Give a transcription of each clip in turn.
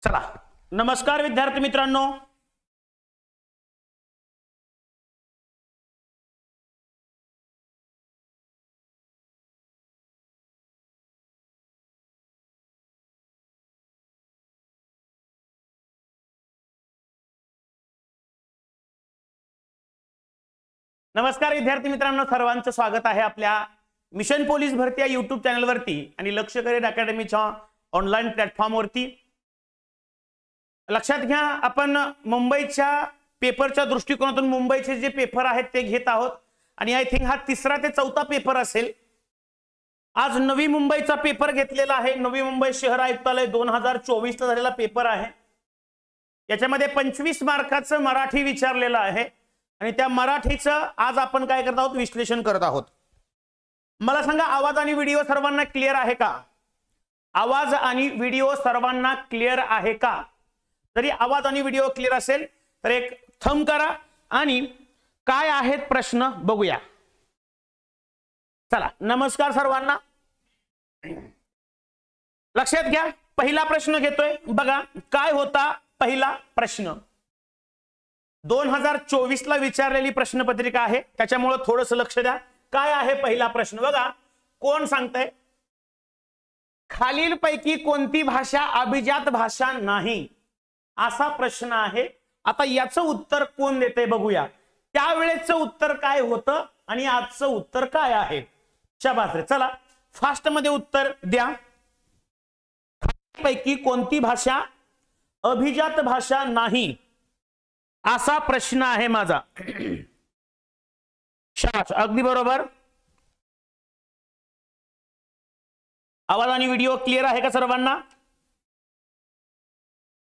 चला, नमस्कार विद्यार्थी मित्रांनो. नमस्कार विद्यार्थी मित्रांनो, सर्वांचं स्वागत आहे आपल्या मिशन पोलीस भरती या YouTube चॅनलवरती आणि लक्ष करिअर अकॅडमीच्या ऑनलाईन प्लॅटफॉर्मवरती. लक्षात घ्या, आपण मुंबईच्या पेपरच्या दृष्टिकोनातून मुंबईचे जे पेपर आहेत ते घेत आहोत आणि आय थिंक हा तिसरा ते चौथा पेपर असेल. आज नवी मुंबईचा पेपर घेतलेला आहे. नवी मुंबई शहर आयुक्तालय 2024 ला झालेला पेपर आहे. याच्यामध्ये 25 मार्काचं मराठी विचारलेलं आहे आणि त्या मराठीचं आज आपण काय करत आहोत, विश्लेषण करत आहोत. मला सांगा, आवाज आणि व्हिडिओ सर्वांना क्लिअर आहे का? आवाज आणि व्हिडिओ सर्वांना क्लिअर आहे का? जरी आवाज आणि व्हिडिओ क्लिअर असेल तर एक थंब करा आणि काय आहेत प्रश्न बघूया. चला, नमस्कार सर्वांना. लक्षात घ्या, पहिला प्रश्न घेतोय. बघा काय होता पहिला प्रश्न. 2024 ला विचारलेली प्रश्नपत्रिका आहे, त्याच्यामुळे थोडंसं लक्ष द्या. काय आहे पहिला प्रश्न? बघा कोण सांगतंय. खालीलपैकी कोणती भाषा अभिजात भाषा नाही, असा प्रश्न आहे. आता याचं उत्तर कोण देते बघूया. त्यावेळेचं उत्तर काय होतं आणि आजचं उत्तर काय आहे. शाबास रे. चला फास्ट मध्ये उत्तर द्या. खालीलपैकी कोणती भाषा अभिजात भाषा नाही, असा प्रश्न आहे माझा. शाबास, अगदी बरोबर. आवाज आणि व्हिडिओ क्लिअर आहे का सर्वांना?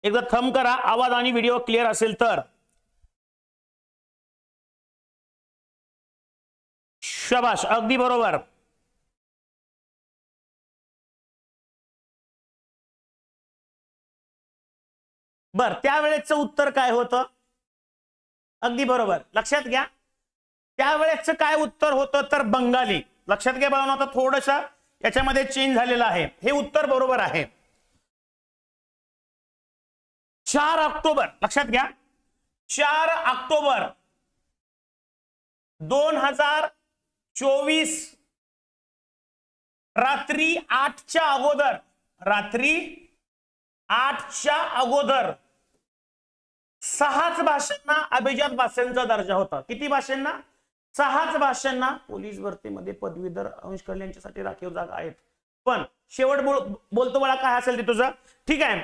एकदा थंब करा आवाज आणि व्हिडिओ क्लिअर असेल तर. शाबास, अगदी बरोबर. बर, त्यावेळेचं उत्तर काय होतं? अगदी बरोबर. लक्षात घ्या, त्यावेळेचं काय उत्तर होतं तर बंगाली. लक्षात घ्या बाळांनो, आता थोडंसं याच्यामध्ये चेंज झालेलं आहे. हे उत्तर बरोबर आहे. 4 ऑक्टोबर, लक्षात घ्या, 4 ऑक्टोबर 2024 रात्री 8च्या अगोदर, रात्री 8च्या अगोदर 6च भाषांना अभिजात भाषांचा दर्जा होता. किती भाषांना? 6च भाषांना. पोलीस भरतीमध्ये पदवीधर अंश कल्याणसाठी राखीव जागा आहेत. पण शेवट बोलतो बाळा, काय असेल ते तुझं. ठीक आहे.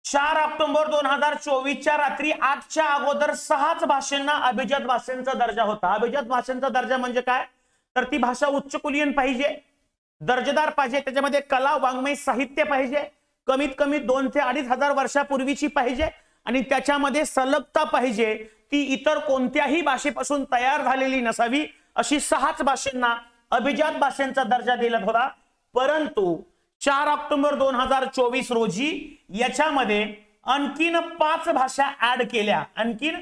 4 ऑक्टोबर 2024च्या रात्री 8च्या अगोदर 6च भाषांना अभिजात भाषांचा दर्जा होता. अभिजात भाषांचा दर्जा म्हणजे काय? तर ती भाषा उच्च कुलीन पाहिजे, दर्जेदार पाहिजे, त्याच्यामध्ये कला वाङ्मय साहित्य पाहिजे, कमीत कमी 2 ते 2.5 हजार वर्षापूर्वीची पाहिजे आणि त्याच्यामध्ये सलगता पाहिजे. ती इतर कोणत्याही भाषेपासून तयार झालेली नसावी. अशी 6च भाषांना अभिजात भाषांचा दर्जा दिला होता. परंतु 4 ऑक्टोबर 2024 रोजी याच्यामध्ये आणखीन 5 भाषा ऍड केल्या. आणखीन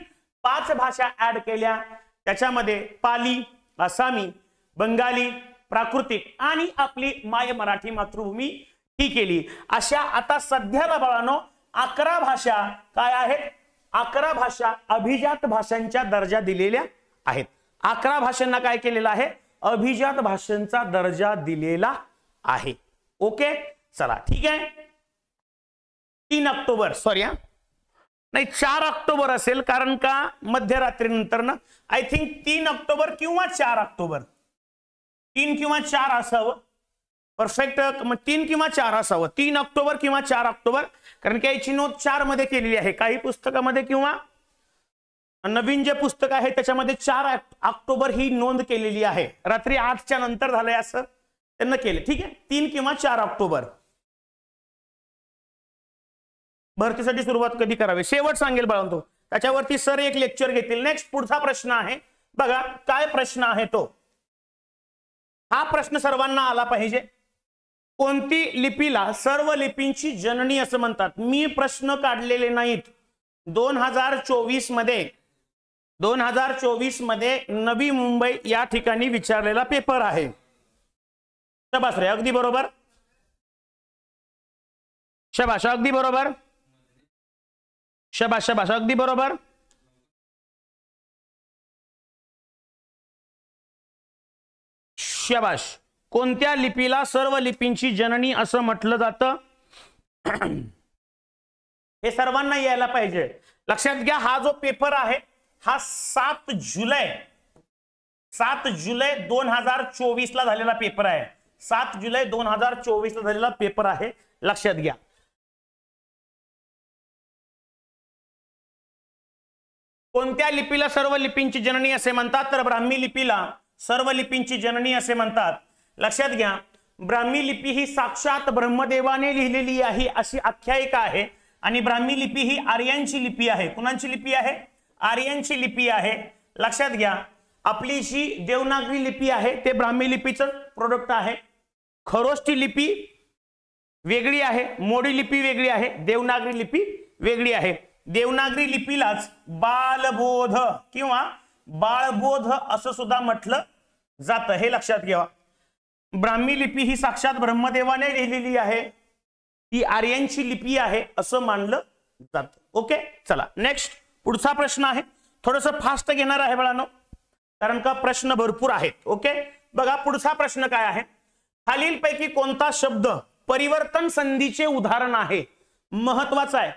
5 भाषा ऍड केल्या. त्याच्यामध्ये पाली, आसामी, बंगाली, प्राकृतिक आणि आपली माय मराठी मातृभूमी ही केली. अशा आता सध्याला बाळांनो 11 भाषा काय आहेत? 11 भाषा अभिजात भाषांच्या दर्जा दिलेल्या आहेत. 11 भाषांना काय केलेलं आहे? अभिजात भाषांचा दर्जा दिलेला आहे. ओके, चला ठीक आहे. 3 ऑक्टोबर, सॉरी नाही 4 ऑक्टोबर असेल, कारण का मध्यरात्रीनंतर ना आय थिंक 3 ऑक्टोबर किंवा 4 ऑक्टोबर, 3 किंवा 4 असावं. परफेक्ट, 3 किंवा 4 असावं. 3 ऑक्टोबर किंवा 4 ऑक्टोबर, कारण की याची नोंद 4 मध्ये केलेली आहे. काही पुस्तकामध्ये किंवा नवीन जे पुस्तक आहे त्याच्यामध्ये 4 ऑक्टोबर ही नोंद केलेली आहे. रात्री 8च्या नंतर झालंय असं त्यांना केलं. ठीक आहे, 3 किंवा 4 ऑक्टोबर. भरतीसाठी सुरुवात कधी करावी शेवट सांगेल बाळांनो, त्याच्यावरती सर एक लेक्चर घेतील. नेक्स्ट पुढचा प्रश्न आहे. बघा काय प्रश्न आहे तो. हा प्रश्न सर्वांना आला पाहिजे. कोणती लिपीला सर्व लिपींची जननी असं म्हणतात? मी प्रश्न काढलेले नाहीत. 2024 मध्ये नवी मुंबई या ठिकाणी विचारलेला पेपर आहे. शाबास रे, अगदी बरोबर. शाबाश, अगदी बरोबर. शबाश शबाश, अगदी बरोबर. शबाश. कोणत्या लिपीला सर्व लिपींची जननी असं म्हटलं जातं? हे सर्वांना यायला पाहिजे. लक्षात घ्या, हा जो पेपर आहे हा 7 जुलै 2024 ला झालेला पेपर आहे. 7 जुलै 2024 ला झालेला पेपर आहे, लक्षात घ्या. कोणत्या लिपीला सर्व लिपींची जननी असे म्हणतात? तर ब्राह्मी लिपीला सर्व लिपींची जननी असे म्हणतात. लक्षात घ्या, ब्राह्मी लिपी ही साक्षात ब्रह्मदेवाने लिहिलेली आहे अशी आख्यायिका आहे. आणि ब्राह्मी लिपी ही आर्यांची लिपी आहे. कुणाची लिपी आहे? आर्यांची लिपी आहे. लक्षात घ्या, आपली जी देवनागरी लिपी आहे ते ब्राह्मी लिपीचं प्रोडक्ट आहे. खरोष्टी लिपी वेगळी आहे, मोडी लिपी वेगळी आहे, देवनागरी लिपी वेगळी आहे. देवनागरी लिपीलाच बालबोध किंवा बाळबोध असं सुद्धा म्हटलं जातं, हे लक्षात घ्या. ब्राह्मी लिपी ही साक्षात ब्रह्मदेवाने लिहिलेली आहे, ती आर्यांची लिपी आहे असं मानलं जातं. ओके, चला नेक्स्ट पुढचा प्रश्न आहे. थोडस फास्ट घेणार आहे बाळांनो, कारण का प्रश्न भरपूर आहेत. ओके, बघा पुढचा प्रश्न काय आहे. खालीलपैकी कोणता शब्द परिवर्तन संधीचे उदाहरण आहे? महत्वाचा आहे.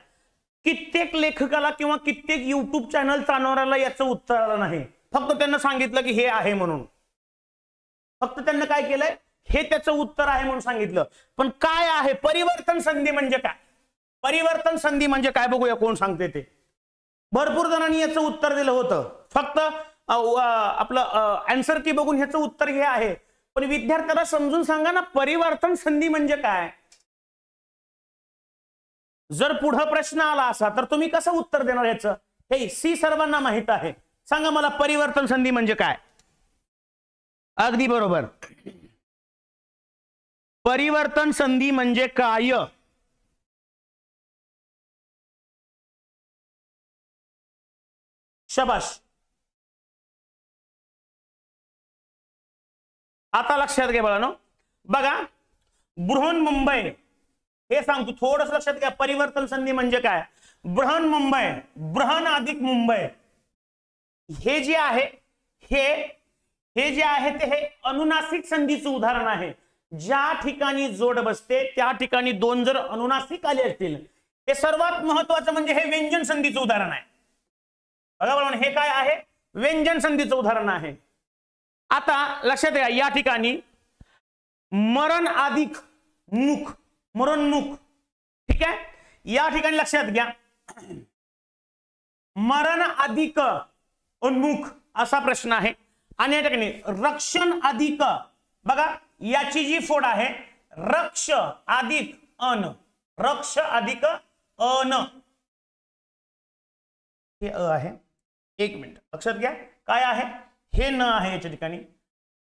कित्येक लेखकाला किंवा कित्येक युट्यूब चॅनल चालवणाऱ्याला याचं उत्तर आलं नाही. फक्त त्यांना सांगितलं की हे आहे म्हणून, फक्त त्यांना काय केलंय, हे त्याचं उत्तर आहे म्हणून सांगितलं. पण काय आहे परिवर्तन संधी म्हणजे काय? परिवर्तन संधी म्हणजे काय बघूया कोण सांगते ते. भरपूर जणांनी याचं उत्तर दिलं होतं, फक्त आपलं आन्सर की बघून ह्याचं उत्तर हे आहे. पण विद्यार्थ्याला समजून सांगा ना, परिवर्तन संधी म्हणजे काय. जर पुढे प्रश्न आला असा तर तुम्ही कसं उत्तर देणार याचं? हे सी सर्वांना माहित आहे. सांगा मला परिवर्तन संधी म्हणजे काय? अगदी बरोबर, परिवर्तन संधी म्हणजे काय? शबाश. आता लक्षात घ्या बाळांनो, बघा बृहन्मुंबई हे सांगतो, थोडस लक्षात घ्या. परिवर्तन संधी म्हणजे काय? बृहन्मुंबई, बृहन अधिक मुंबई, हे जे आहे हे जे आहे ते हे अनुनासिक संधीचं उदाहरण आहे. ज्या ठिकाणी जोड बसते त्या ठिकाणी दोन जर अनुनासिक आले असतील, हे सर्वात महत्वाचं म्हणजे हे व्यंजन संधीचं उदाहरण आहे. बघा बघा, हे काय आहे? व्यंजन संधीचं उदाहरण आहे. आता लक्षात घ्या, या ठिकाणी मरण अधिक मुख, मरणमुख, ठीक आहे. या ठिकाणी लक्षात घ्या, मरण अधिक उन्मुख असा प्रश्न आहे. आणि या ठिकाणी रक्षण अधिक, बघा याची जी फोड आहे रक्ष अधिक अन, रक्ष अधिक अन, हे अ आहे. एक मिनिट लक्षात घ्या, काय आहे हे न आहे याच्या ठिकाणी.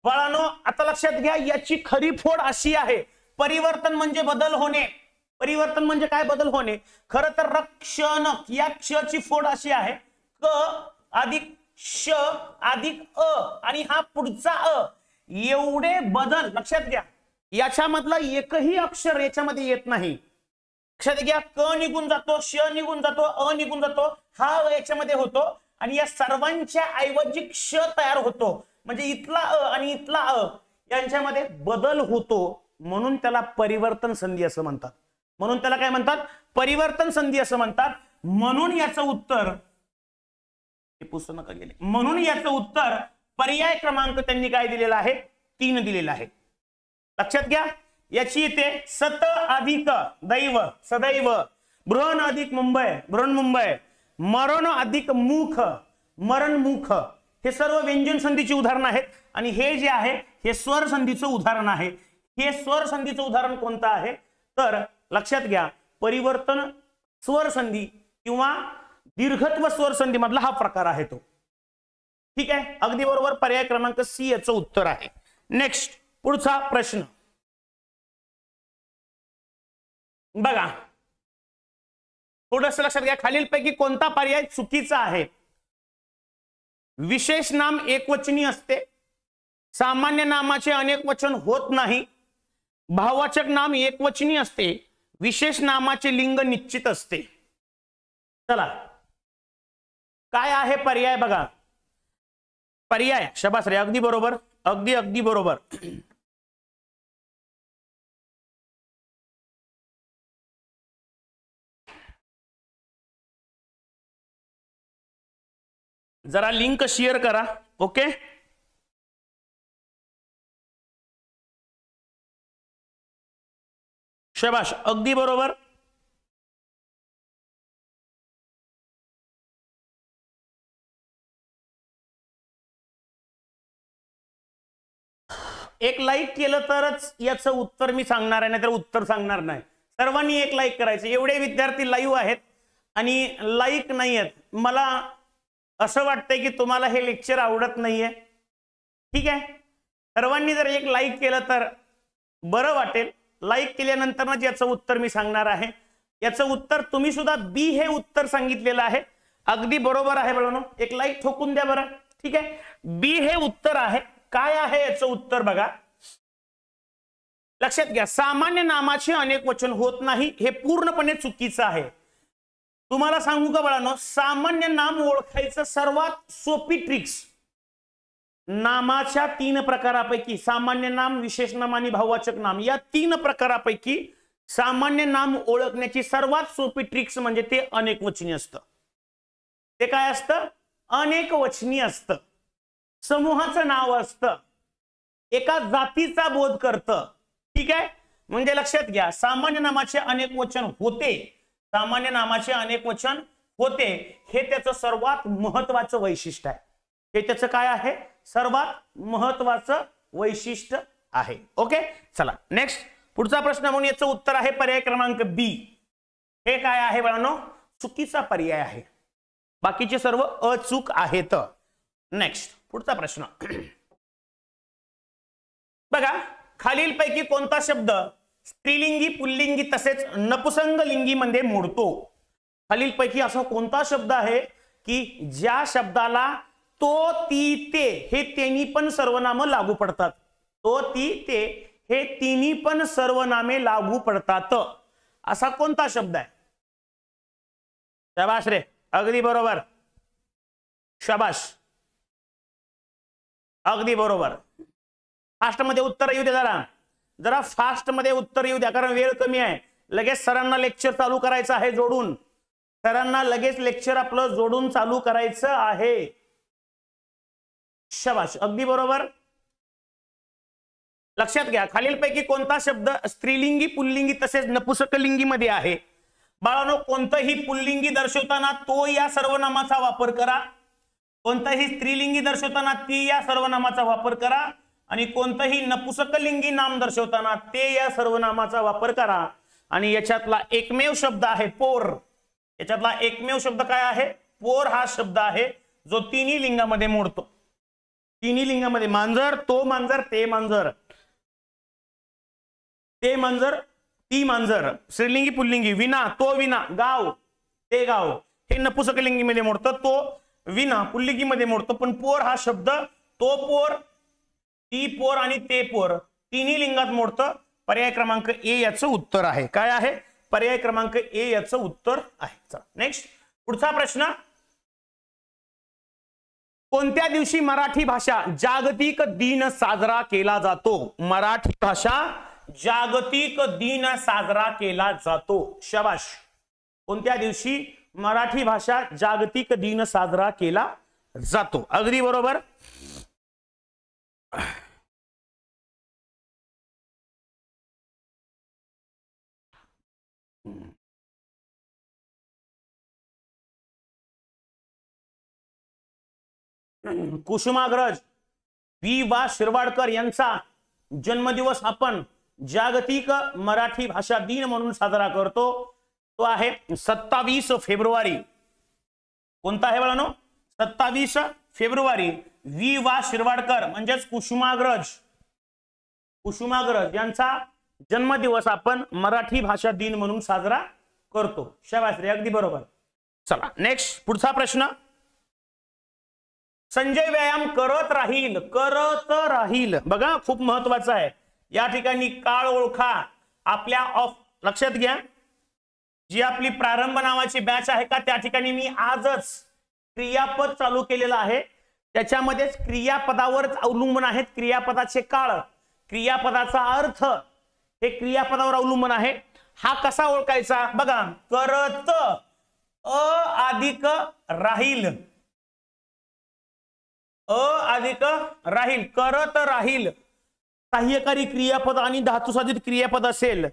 बाळांनो आता लक्षात घ्या, याची खरी फोड अशी आहे. परिवर्तन म्हणजे बदल होणे. परिवर्तन म्हणजे काय? बदल होणे. खर तर रक्षण या क्षची फोड अशी आहे, क अधिक श अधिक अ आणि हा पुढचा अ, एवढे बदल लक्षात घ्या. याच्यामधला एकही अक्षर याच्यामध्ये येत नाही. लक्षात घ्या, क निघून जातो, श निघून जातो, अ निघून जातो, हा याच्यामध्ये होतो आणि या सर्वांच्या ऐवजी क्ष तयार होतो. म्हणजे इथला अ आणि इथला अ यांच्यामध्ये बदल होतो, म्हणून त्याला परिवर्तन संधी असं म्हणतात. म्हणून त्याला काय म्हणतात? परिवर्तन संधी असं म्हणतात. म्हणून याचं उत्तर पुस्तक नका गेले. म्हणून याचं उत्तर पर्याय क्रमांक त्यांनी काय दिलेला आहे? 3 दिलेला आहे. लक्षात घ्या, याची येते सत अधिक दैव सदैव, बृहन अधिक मुंबई बृहन्मुंबई, मरण अधिक मुख मरणमुख, हे सर्व व्यंजन संधीची उदाहरणं आहेत. आणि हे जे आहे हे स्वर संधीचं उदाहरण आहे. हे स्वर संधीचं उदाहरण कोणतं आहे? तर लक्षात घ्या, परिवर्तन स्वर संधी किंवा दीर्घत्व स्वर संधी मधला हा प्रकार आहे तो. ठीक आहे, अगदी बरोबर, पर्याय क्रमांक सी याचं उत्तर आहे. नेक्स्ट पुढचा प्रश्न बघा, थोडंसं लक्षात घ्या. खालीलपैकी कोणता पर्याय चुकीचा आहे? विशेष नाम एकवचनी असते, सामान्य नामाचे अनेक वचन होत नाही, भाववाचक नाम एकवचनी असते, विशेष नामाचे लिंग निश्चित असते. चला, काय आहे पर्याय बघा. पर्याय, शबास रे, अगदी बरोबर, अगदी अगदी बरोबर. जरा लिंक शेअर करा. ओके, शबाश, अगदी बरोबर. एक लाईक केलं तरच याचं उत्तर मी सांगणार आहे, नाहीतर उत्तर सांगणार नाही. सर्वांनी एक लाईक करायचं. एवढे विद्यार्थी लाईव्ह आहेत आणि लाईक नाही आहेत. मला असं वाटतंय की तुम्हाला हे लेक्चर आवडत नाहीये. ठीक आहे, सर्वांनी जर एक लाईक केलं तर बरं वाटेल. लाईक केल्यानंतर ना याचं उत्तर मी सांगणार आहे. याचं उत्तर तुम्ही सुद्धा बी हे उत्तर सांगितलेलं आहे. अगदी बरोबर आहे बरोबर. एक लाईक ठोकून द्या बरं. ठीक आहे, बी हे उत्तर आहे. काय आहे याचं उत्तर बघा, लक्षात घ्या. सामान्य नामाचे अनेक वचन होत नाही, हे पूर्णपणे चुकीचं आहे. तुम्हाला सांगू का बाळांनो, सामान्य नाम ओळखायचं सर्वात सोपी ट्रिक्स, नामाच्या 3 प्रकारापैकी सामान्य नाम, विशेष नाम आणि भाववाचक नाम, या 3 प्रकारापैकी सामान्य नाम ओळखण्याची सर्वात सोपी ट्रिक्स म्हणजे ते अनेक वचनी असतं. ते काय असतं? अनेक वचनी असतं. समूहाचं नाव असतं, एका जातीचा बोध करतं. ठीक आहे, म्हणजे लक्षात घ्या, सामान्य नामाचे अनेक वचन होते, सामान्य नामाचे अनेक वचन होते, हे त्याचं सर्वात महत्वाचं वैशिष्ट्य आहे. हे त्याचं काय आहे? सर्वात महत्वाचं वैशिष्ट्य आहे. ओके, चला नेक्स्ट, पुढचा प्रश्न म्हणून याचं उत्तर आहे पर्याय क्रमांक बी. हे काय आहे बाळांनो? चुकीचा पर्याय आहे. बाकीचे सर्व अचूक आहेत. नेक्स्ट, पुढचा प्रश्न बघा, खालीलपैकी कोणता शब्द स्त्रीलिंगी, पुल्लिंगी तसेच नपुसंगलिंगी मध्ये मोडतो? खालीलपैकी असा कोणता शब्द आहे की ज्या शब्दाला तो, ती, ते हे तिन्ही पण सर्वनाम लागू पडतात? तो, ती, ते हे तिन्ही पण सर्वनामे लागू पडतात, असा कोणता शब्द आहे? शाबाश रे, अगदी बरोबर, शाबाश, अगदी बरोबर. फास्ट मध्ये उत्तर येऊ द्या, जरा फास्ट मध्ये उत्तर येऊ द्या, कारण वेळ कमी आहे. लगेच सरांना लेक्चर चालू करायचं आहे जोडून. सरांना लगेच लेक्चर आपलं जोडून चालू करायचं आहे. शाबाश, अगदी बरोबर. लक्षात घ्या, खालीलपैकी कोणता शब्द स्त्रीलिंगी, पुल्लिंगी तसेच नपुसकलिंगी मध्ये आहे? बाळांनो, कोणतंही पुल्लिंगी दर्शवताना तो या सर्वनामाचा वापर करा, कोणताही स्त्रीलिंगी दर्शवताना ती या सर्वनामाचा वापर करा, आणि कोणतंही नपुसकलिंगी नाम दर्शवताना ते या सर्वनामाचा वापर करा. आणि याच्यातला एकमेव शब्द आहे पोर. याच्यातला एकमेव शब्द काय आहे? पोर हा शब्द आहे, जो तिन्ही लिंगामध्ये मोडतो. तिन्ही लिंगामध्ये, मांजर, तो मांजर, ते मांजर, ते मांजर, ती मांजर, स्त्रीलिंगी पुल्लिंगी, विना, तो विना, गाव, ते गाव, हे नपुसकलिंगी मध्ये मोडतं. तो विना पुल्लिंगी मध्ये मोडतो. पण पोर हा शब्द तो पोर, ती पोर आणि ते पोर तिन्ही लिंगात मोडतं. पर्याय क्रमांक ए याचं उत्तर आहे. काय आहे? पर्याय क्रमांक ए याचं उत्तर आहे. चला नेक्स्ट, पुढचा प्रश्न, कोणत्या दिवशी मराठी भाषा जागतिक दिन साजरा केला जातो? मराठी भाषा जागतिक दिन साजरा केला जातो. शाबाश, कोणत्या दिवशी मराठी भाषा जागतिक दिन साजरा केला जातो? अगदी बरोबर. कुसुमाग्रज वी वा शिरवाडकर यांचा जन्मदिवस आपण जागतिक मराठी भाषा दिन म्हणून साजरा करतो. तो आहे 27 फेब्रुवारी. कोणता आहे बाळांनो? 27 फेब्रुवारी. वी वा शिरवाडकर म्हणजेच कुसुमाग्रज, कुसुमाग्रज यांचा जन्मदिवस आपण मराठी भाषा दिन म्हणून साजरा करतो. शाबास रे, अगदी बरोबर. चला नेक्स्ट, पुढचा प्रश्न, संजय व्यायाम करत राहील, करत राहील. बघा, खूप महत्वाचं आहे. या ठिकाणी काळ ओळखा आपल्या ऑफ. लक्षात घ्या, जी आपली प्रारंभ नावाची बॅच आहे का, त्या ठिकाणी मी आजच क्रियापद चालू केलेलं आहे. त्याच्यामध्येच क्रियापदावरच अवलंबून आहेत. क्रियापदाचे काळ, क्रियापदाचा अर्थ हे क्रियापदावर अवलंबून आहे. हा कसा ओळखायचा बघा, करत अधिक राहील, अधिक राहील, करत राहील सहाय्यकारी क्रियापद आणि धातुसाधित क्रियापद असेल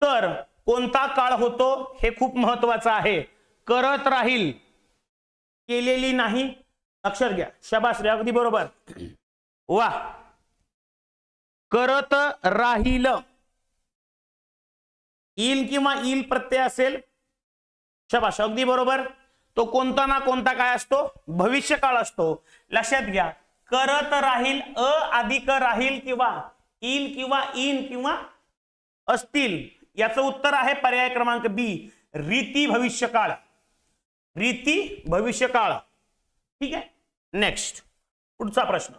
तर कोणता काळ होतो हे खूप महत्वाचं आहे. करत राहील, केलेली नाही, अक्षर घ्या, शाबास रे, अगदी बरोबर, वा. करत राहील, इल किंवा इल प्रत्यय असेल, शाबास, अगदी बरोबर. तो कोणता ना कोणता काय असतो, भविष्यकाळ असतो. लक्षात घ्या, करत राहील अधिक राहील किंवा इल किंवा इन किंवा असतील, याचं उत्तर आहे पर्याय क्रमांक बी, रीती भविष्यकाळ, रीती भविष्यकाळ. ठीक आहे, नेक्स्ट पुढचा प्रश्न.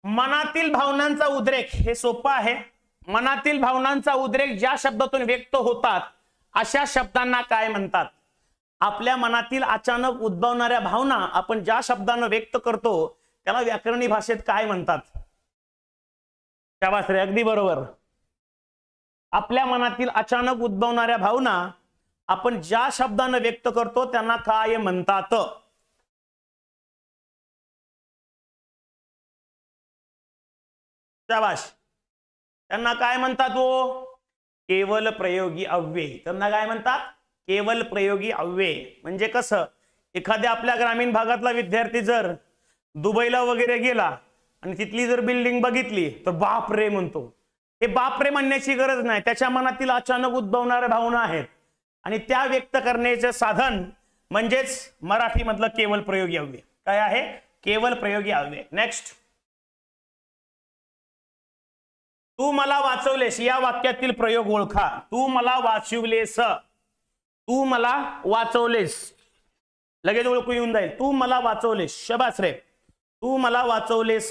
मनातील भावनांचा उद्रेक, हे सोपं आहे. मनातील भावनांचा उद्रेक ज्या शब्दातून व्यक्त होतात अशा शब्दांना काय म्हणतात? आपल्या मनातील अचानक उद्भवणाऱ्या भावना आपण ज्या शब्दांना व्यक्त करतो त्याला व्याकरणी भाषेत काय म्हणतात? शाबास रे, अगदी बरोबर. आपल्या मनातील अचानक उद्भवणाऱ्या भावना आपण ज्या शब्दांना व्यक्त करतो त्यांना काय म्हणतात? शाबास, त्यांना काय म्हणतात? हो, केवल प्रयोगी अव्यय. त्यांना काय म्हणतात? केवल प्रयोगी अव्यय. म्हणजे कसं, एखाद्या आपल्या ग्रामीण भागातला विद्यार्थी जर दुबईला वगैरे गेला आणि तिथली जर बिल्डिंग बघितली तर बाप रे म्हणतो. हे बाप रे म्हणण्याची गरज नाही, त्याच्या मनातील अचानक उद्भवणाऱ्या भावना आहेत आणि त्या व्यक्त करण्याचे साधन म्हणजेच मराठी मधलं केवल प्रयोगी अव्यय. काय आहे? केवल प्रयोगी अव्यय. नेक्स्ट, तू मला वाचवलेस या वाक्यातील प्रयोग ओळखा. तू मला वाचवलेस, तू मला वाचवलेस, लगेच ओळखू येऊन जाईल. तू मला वाचवलेस, शाबास रे, तू मला वाचवलेस,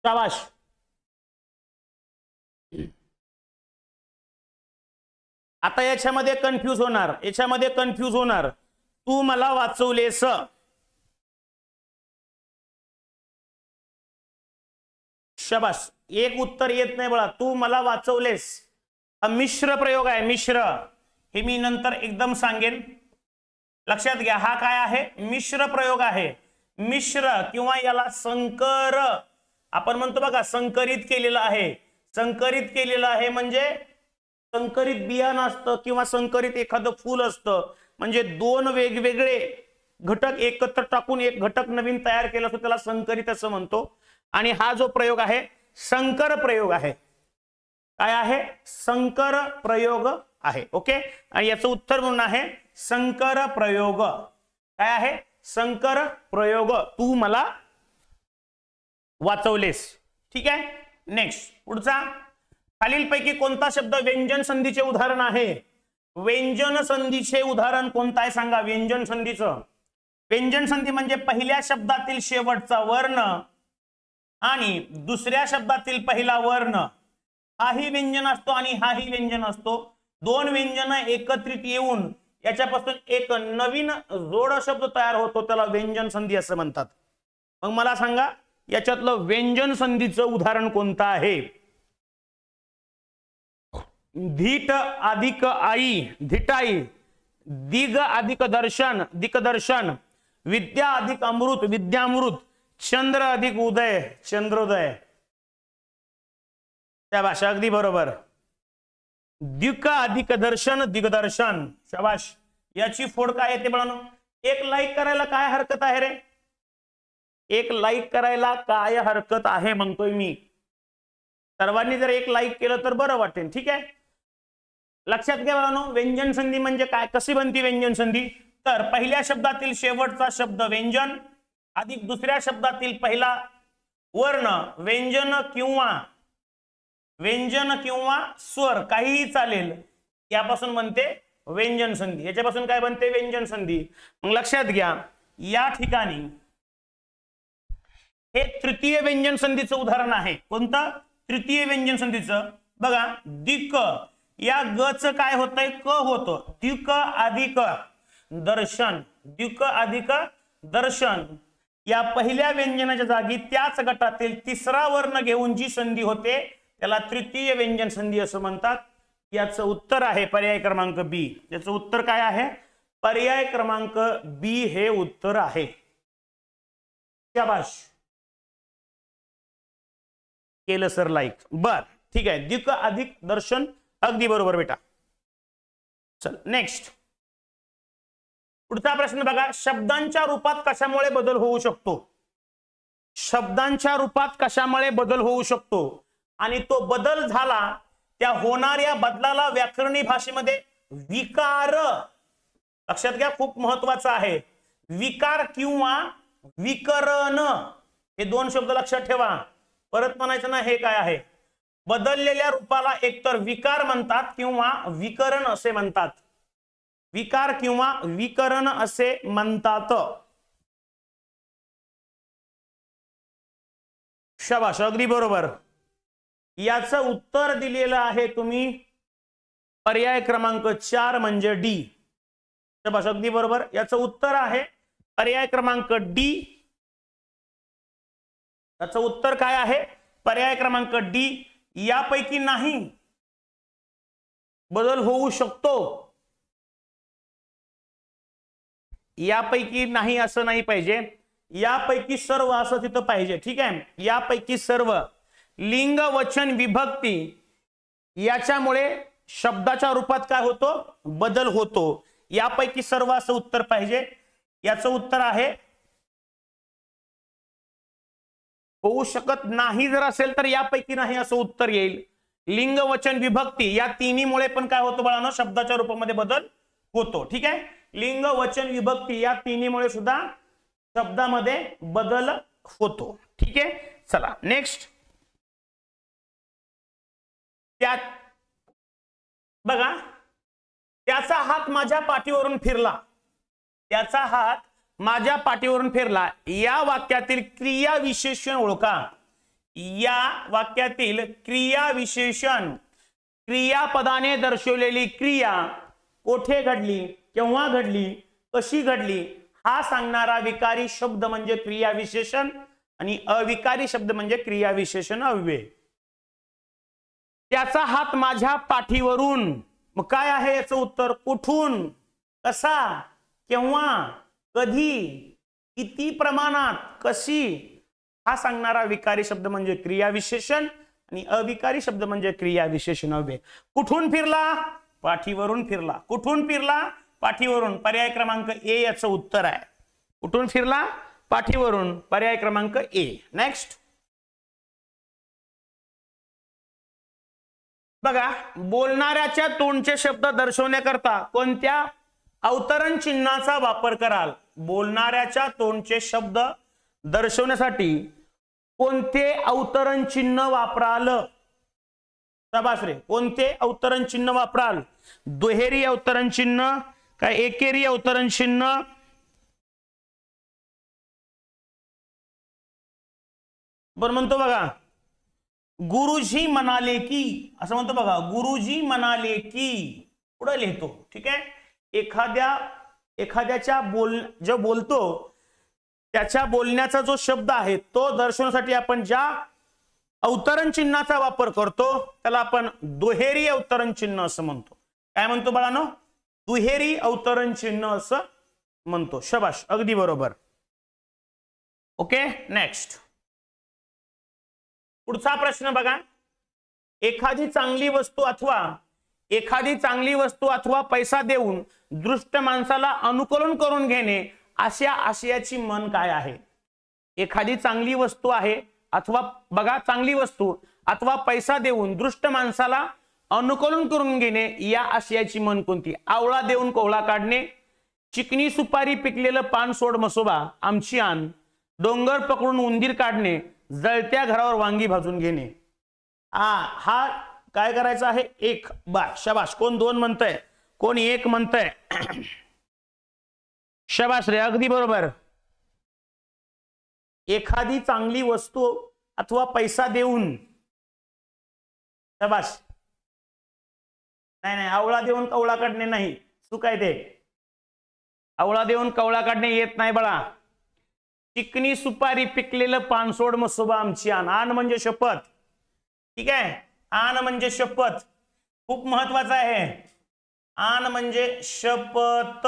शाबाश. आता याच्यामध्ये कन्फ्यूज होणार, याच्यामध्ये कन्फ्यूज होणार. तू मला वाचवलेस, शाबास. एक उत्तर येत नाही बळा. तू मला वाचवलेस हा मिश्र प्रयोग आहे, मिश्र. हे मी नंतर एकदम सांगेन, लक्षात घ्या. हा काय आहे? मिश्र प्रयोग आहे. मिश्र किंवा याला संकर आपण म्हणतो बघा, संकरित केलेलं आहे. संकरित केलेलं आहे म्हणजे संकरित बियाणं असतं किंवा संकरित एखादं फूल असतं. म्हणजे दोन वेगवेगळे घटक एकत्र टाकून एक घटक नवीन तयार केला असतो, त्याला संकरित असं म्हणतो. आणि हा जो प्रयोग आहे संकर प्रयोग आहे. काय आहे? संकर प्रयोग आहे. ओके, आणि याचं उत्तर म्हणून आहे संकर प्रयोग. काय आहे? संकर प्रयोग. तू मला वाचवलेस. ठीक आहे, नेक्स्ट पुढचा. खालीलपैकी कोणता शब्द व्यंजन संधीचे उदाहरण आहे? व्यंजन संधीचे उदाहरण कोणता आहे सांगा? व्यंजन संधीचं. व्यंजन संधी म्हणजे पहिल्या शब्दातील शेवटचा वर्ण आणि दुसऱ्या शब्दातील पहिला वर्ण, हाही व्यंजन असतो आणि हाही व्यंजन असतो. दोन व्यंजन एकत्रित येऊन याच्यापासून एक नवीन जोड शब्द तयार होतो, त्याला व्यंजन संधी असं म्हणतात. मग मला सांगा याच्यातलं व्यंजन संधीचं उदाहरण कोणतं आहे? धीट अधिक आई, धिटाई. दिग अधिक दर्शन, दिग्दर्शन. विद्या अधिक अमृत, विद्यामृत. चंद्र अधिक उदय, चंद्रोदय. त्या भाषा अगदी बरोबर. दिक अधिक दर्शन, दिग्दर्शन. शाबाश. याची फोड काय येते बळानो? एक लाईक करायला काय हरकत आहे रे? एक लाईक करायला काय हरकत आहे म्हणतोय मी. सर्वांनी जर एक लाईक केलं तर बरं वाटेल. ठीक आहे, लक्षात घ्या बळानो. व्यंजन संधी म्हणजे काय, कशी बनती व्यंजन संधी? तर पहिल्या शब्दातील शेवटचा शब्द व्यंजन अधिक दुसऱ्या शब्दातील पहिला वर्ण, व्यंजन किंवा स्वर काहीही चालेल, यापासून बनते व्यंजन संधी. याच्यापासून काय बनते? व्यंजन संधी. मग लक्षात घ्या, या ठिकाणी हे तृतीय व्यंजन संधीचं उदाहरण आहे. कोणतं? तृतीय व्यंजन संधीचं. बघा दिक या ग च काय होतंय क होतं दिक अधिक दर्शन दिक अधिक दर्शन या पहिल्या व्यंजनाच्या जागी त्याच गटातील तिसरा वर्ण घेऊन जी संधी होते त्याला तृतीय व्यंजन संधी असं म्हणतात. याचं उत्तर आहे पर्याय क्रमांक बी. याचं उत्तर काय आहे पर्याय क्रमांक बी हे उत्तर आहे. शाबाश केलं सर लाईक. बर ठीक आहे दिक अधिक दर्शन अगदी बरोबर बेटा. चल नेक्स्ट पुढचा प्रश्न बघा शब्दांच्या रूपात कशामुळे बदल होऊ शकतो. शब्दांच्या रूपात कशामुळे बदल होऊ शकतो आणि तो बदल झाला त्या होणाऱ्या बदलाला व्याकरणी भाषेमध्ये विकार लक्षात घ्या खूप महत्वाचं आहे. विकार किंवा विकरण हे दोन शब्द लक्षात ठेवा. परत म्हणायचं ना हे काय आहे बदललेल्या रूपाला एकतर विकार म्हणतात किंवा विकरण असे म्हणतात. विकार किंवा विकरण असे म्हणतात. शाबाश अगदी बरोबर. याचं उत्तर दिलेलं आहे तुम्ही पर्याय क्रमांक 4 म्हणजे डी. शाबाश अगदी बरोबर. याचं उत्तर आहे पर्याय क्रमांक डी. याचं उत्तर काय आहे पर्याय क्रमांक डी. यापैकी नाही बदल होऊ शकतो. यापैकी नाही असं नाही पाहिजे यापैकी सर्व असं तिथं पाहिजे. ठीक आहे यापैकी सर्व लिंग वचन विभक्ती याच्यामुळे शब्दाच्या रूपात काय होतो बदल होतो. यापैकी सर्व असं उत्तर पाहिजे. याचं उत्तर आहे होऊ शकत नाही. जर असेल तर यापैकी नाही असं उत्तर येईल. लिंग वचन विभक्ती या तिन्हीमुळे पण काय होतं बाळांनो शब्दाच्या रूपामध्ये बदल होतो. ठीक आहे लिंग वचन विभक्ती या तिन्हीमुळे सुद्धा शब्दामध्ये बदल होतो. ठीक आहे चला नेक्स्ट. त्यात बघा त्याचा हात माझ्या पाठीवरून फिरला. त्याचा हात माझ्या पाठीवरून फिरला या वाक्यातील क्रिया विशेषण ओळखा. या वाक्यातील क्रिया विशेषण क्रियापदाने दर्शवलेली क्रिया कोठे घडली केव्हा घडली कशी घडली हा सांगणारा विकारी शब्द म्हणजे क्रिया विशेषण आणि अविकारी शब्द म्हणजे क्रिया विशेषण अव्यय. त्याचा हात माझ्या पाठीवरून मग काय आहे याचं उत्तर कुठून कसा केव्हा कधी किती प्रमाणात कशी हा सांगणारा विकारी शब्द म्हणजे क्रिया विशेषण आणि अविकारी शब्द म्हणजे क्रिया विशेषण अव्यय. कुठून फिरला पाठीवरून फिरला. कुठून फिरला पाठीवरून पर्याय क्रमांक ए याचं उत्तर आहे. कुठून फिरला पाठीवरून पर्याय क्रमांक ए. नेक्स्ट बघा बोलणाऱ्याच्या तोंडचे शब्द दर्शवण्याकरता कोणत्या अवतरण चिन्हाचा वापर कराल. बोलणाऱ्याच्या तोंडचे शब्द दर्शवण्यासाठी कोणते अवतरण चिन्ह वापराल. शाबास रे कोणते अवतरण चिन्ह वापराल. दुहेरी अवतरण चिन्ह काय एकेरी अवतरण चिन्ह बरं म्हणतो बघा गुरुजी म्हणाले की असं म्हणतो बघा गुरुजी म्हणाले की पुढे लिहितो. ठीक आहे एखाद्याच्या जो बोलतो त्याच्या बोलण्याचा जो शब्द आहे तो दर्शवण्यासाठी आपण ज्या अवतरण चिन्हाचा वापर करतो त्याला आपण दुहेरी अवतरण चिन्ह असं म्हणतो. काय म्हणतो बाळांनो दुहेरी अवतरण चिन्ह असं म्हणतो. शाबाश अगदी बरोबर. ओके नेक्स्ट पुढचा प्रश्न बघा एखादी चांगली वस्तू अथवा पैसा देऊन दृष्ट माणसाला अनुकरण करून घेणे अशा आशयाची म्हण काय आहे. एखादी चांगली वस्तू आहे अथवा बघा चांगली वस्तू अथवा पैसा देऊन दृष्ट माणसाला अनुकरण करून घेणे या आशयाची म्हण कोणती. आवळा देऊन कोवळा काढणे चिकनी सुपारी पिकलेलं पान सोड मसोबा आमची आण डोंगर पकडून उंदीर काढणे जळत्या घरावर वांगी भाजून घेणे. हा काय करायचं आहे एक बार. शाबाश कोण दोन म्हणतंय कोण एक म्हणतंय. शाबाश रे अगदी बरोबर. एखादी चांगली वस्तू अथवा पैसा देऊन शाबाश नाही नाही, आवळा देऊन कवळा काढणे नाही, चूक आहे ते. आवळा देऊन कवळा काढणे येत नाही बाळा. चिकनी सुपारी पिकलेलं पानसोड मसोबा आमची आण. आण म्हणजे शपथ. ठीक आहे, आण म्हणजे शपथ, खूप महत्वाचं आहे. आण म्हणजे शपथ,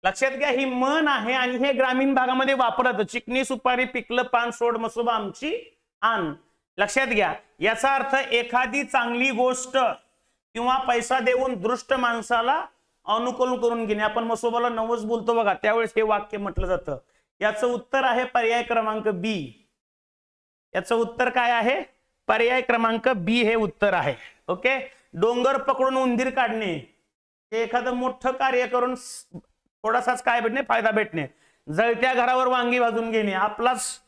लक्षात घ्या. ही म्हण आहे आणि हे ग्रामीण भागामध्ये वापरत. चिकनी सुपारी पिकलं पान सोड मसोबा आमची आण. लक्षात घ्या, याचा अर्थ एखादी चांगली गोष्ट किंवा पैसा देऊन दृष्ट माणसाला अनुकूल करून घेणे. आपण मसोबाला नवस बोलतो बघा, त्यावेळेस हे वाक्य म्हटलं जातं. याचं उत्तर आहे पर्याय क्रमांक बी. याचं उत्तर काय आहे? पर्याय क्रमांक बी हे उत्तर आहे. ओके. डोंगर पकडून उंदीर काढणे, एखादं मोठं कार्य करून थोडासाच काय भेटणे, फायदा भेटणे. जळत्या घरावर वांगी भाजून घेणे, आपलाच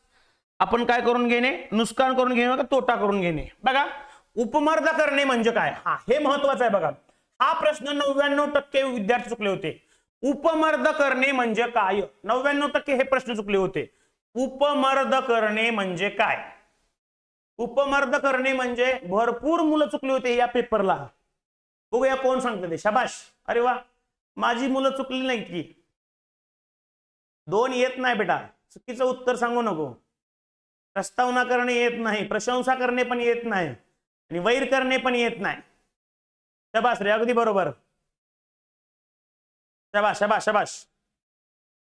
आपण काय करून घेणे, नुकसान करून घेणे, तोटा करून घेणे. बघा, उपमर्द करणे म्हणजे काय, हा हे महत्वाचं आहे. बघा, हा प्रश्न 99% विद्यार्थी चुकले होते. उपमर्द करणे म्हणजे काय? 99% हे प्रश्न चुकले होते. उपमर्द करणे म्हणजे काय? उपमर्द करणे म्हणजे भरपूर मुलं चुकली होते या पेपरला. बघूया कोण सांगतं ते. शाबाश, अरे वा, माझी मुलं चुकली नाही की. 2 येत नाही बेटा, चुकीचं उत्तर सांगू नको. प्रस्तावना करणे येत नाही, प्रशंसा करणे पण येत नाही, आणि वैर करणे पण येत नाही. शाबाश रे, अगदी बरोबर. शाबाश शाबाश शाबाश.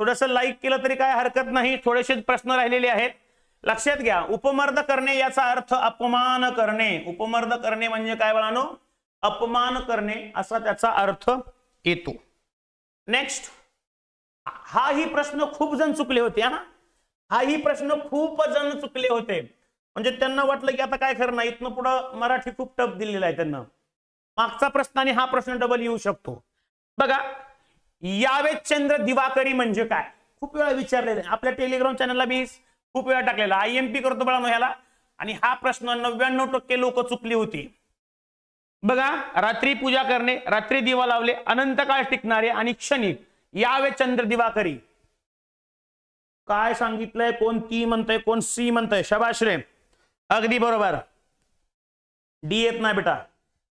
थोडस लाईक केलं तरी काय हरकत नाही. थोडेसे प्रश्न राहिलेले आहेत, लक्षात घ्या. उपमर्द करणे याचा अर्थ अपमान करणे. उपमर्द करणे म्हणजे काय बाळांनो? अपमान करणे असा त्याचा अर्थ येतो. नेक्स्ट, हाही प्रश्न खूप जण चुकले होते. हाही प्रश्न खूप जण चुकले होते, म्हणजे त्यांना वाटलं की आता काय खरं नाही, इथनं पुढं मराठी खूप टफ दिलेला आहे त्यांना. मागचा प्रश्न आणि हा प्रश्न डबल येऊ शकतो. बघा, यावे चंद्र दिवाकरी म्हणजे काय? खूप वेळा विचारलेले, आपल्या टेलिग्राम चॅनलला मी खूप वेळा टाकलेला. IMP करतो बाळांनो ह्याला. आणि हा प्रश्न 99% लोक चुकली होती. बघा, रात्री पूजा करणे, रात्री दिवा लावले, अनंत काळ टिकणारे आणि क्षणिक, यावे चंद्र दिवाकरी. काय सांगितलंय? कोण ती म्हणतंय, कोण सी म्हणतंय? शाबाश रे, अगदी बरोबर. डी येत नाही बेटा,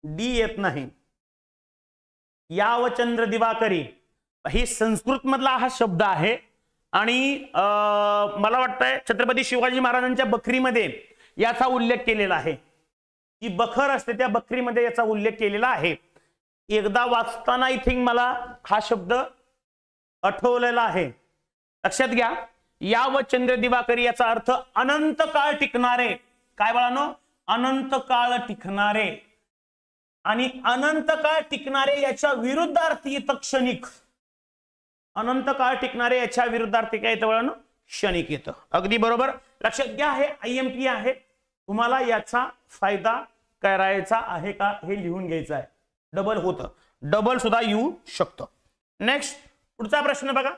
डी येत नाही. याव चंद्र दिवाकरी ही संस्कृत मधला हा शब्द आहे. आणि मला वाटतंय छत्रपती शिवाजी महाराजांच्या बखरीमध्ये याचा उल्लेख केलेला आहे. जी बखर असते त्या बखरीमध्ये याचा उल्लेख केलेला आहे. एकदा वाचताना आय थिंक मला हा शब्द आठवलेला आहे. लक्षात घ्या, याव चंद्र दिवाकरी याचा अर्थ अनंत काळ टिकणारे. काय बाळांनो? अनंत काळ टिकणारे. आणि अनंत काळ टिकणारे याच्या विरुद्धार्थी येतं क्षणिक. अनंत काळ टिकणारे याच्या विरुद्धार्थी काय येतं बाळांनो? क्षणिक येतं. अगदी बरोबर. लक्षात घ्या, हे IMP आहे. तुम्हाला याचा फायदा करायचा आहे का हे लिहून घ्यायचं आहे. डबल होतं, डबल सुद्धा येऊ शकतं. नेक्स्ट, पुढचा प्रश्न बघा.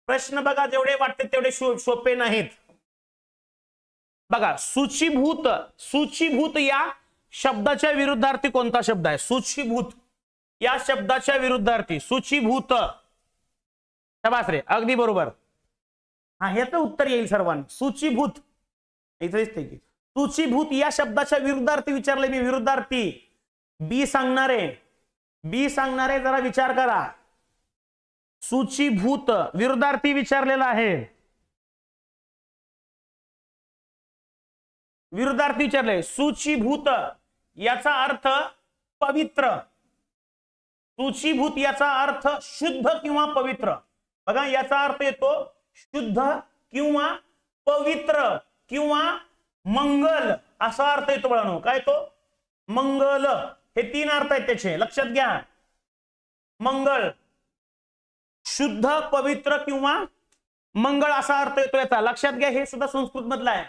प्रश्न बघा, जेवढे वाटते तेवढे सोपे नाहीत. बघा, सूचीभूत. सूचीभूत या शब्दाच्या विरुद्धार्थी कोणता शब्द आहे? सूचीभूत या शब्दाच्या विरुद्धार्थी सूचीभूत. शाबास रे, अगदी बरोबर. हा, ह्याचं उत्तर येईल सर्वांना. सूचीभूत इथं दिसते की सूचीभूत या शब्दाच्या विरुद्धार्थी विचारले मी. विरुद्धार्थी बी सांगणारे, बी सांगणारे जरा विचार करा. सूचीभूत विरुद्धार्थी विचारलेला आहे. विरुद्धार्थी विचारले. सूचीभूत याचा अर्थ पवित्र. सूचीभूत याचा अर्थ शुद्ध किंवा पवित्र. बघा, याचा अर्थ येतो शुद्ध किंवा पवित्र किंवा मंगल असा अर्थ येतो बाळांनो. काय तो? मंगल. हे 3 अर्थ आहेत त्याचे, लक्षात घ्या. मंगल, शुद्ध, पवित्र किंवा मंगळ असा अर्थ येतो याचा. लक्षात घ्या, हे सुद्धा संस्कृत मधला आहे.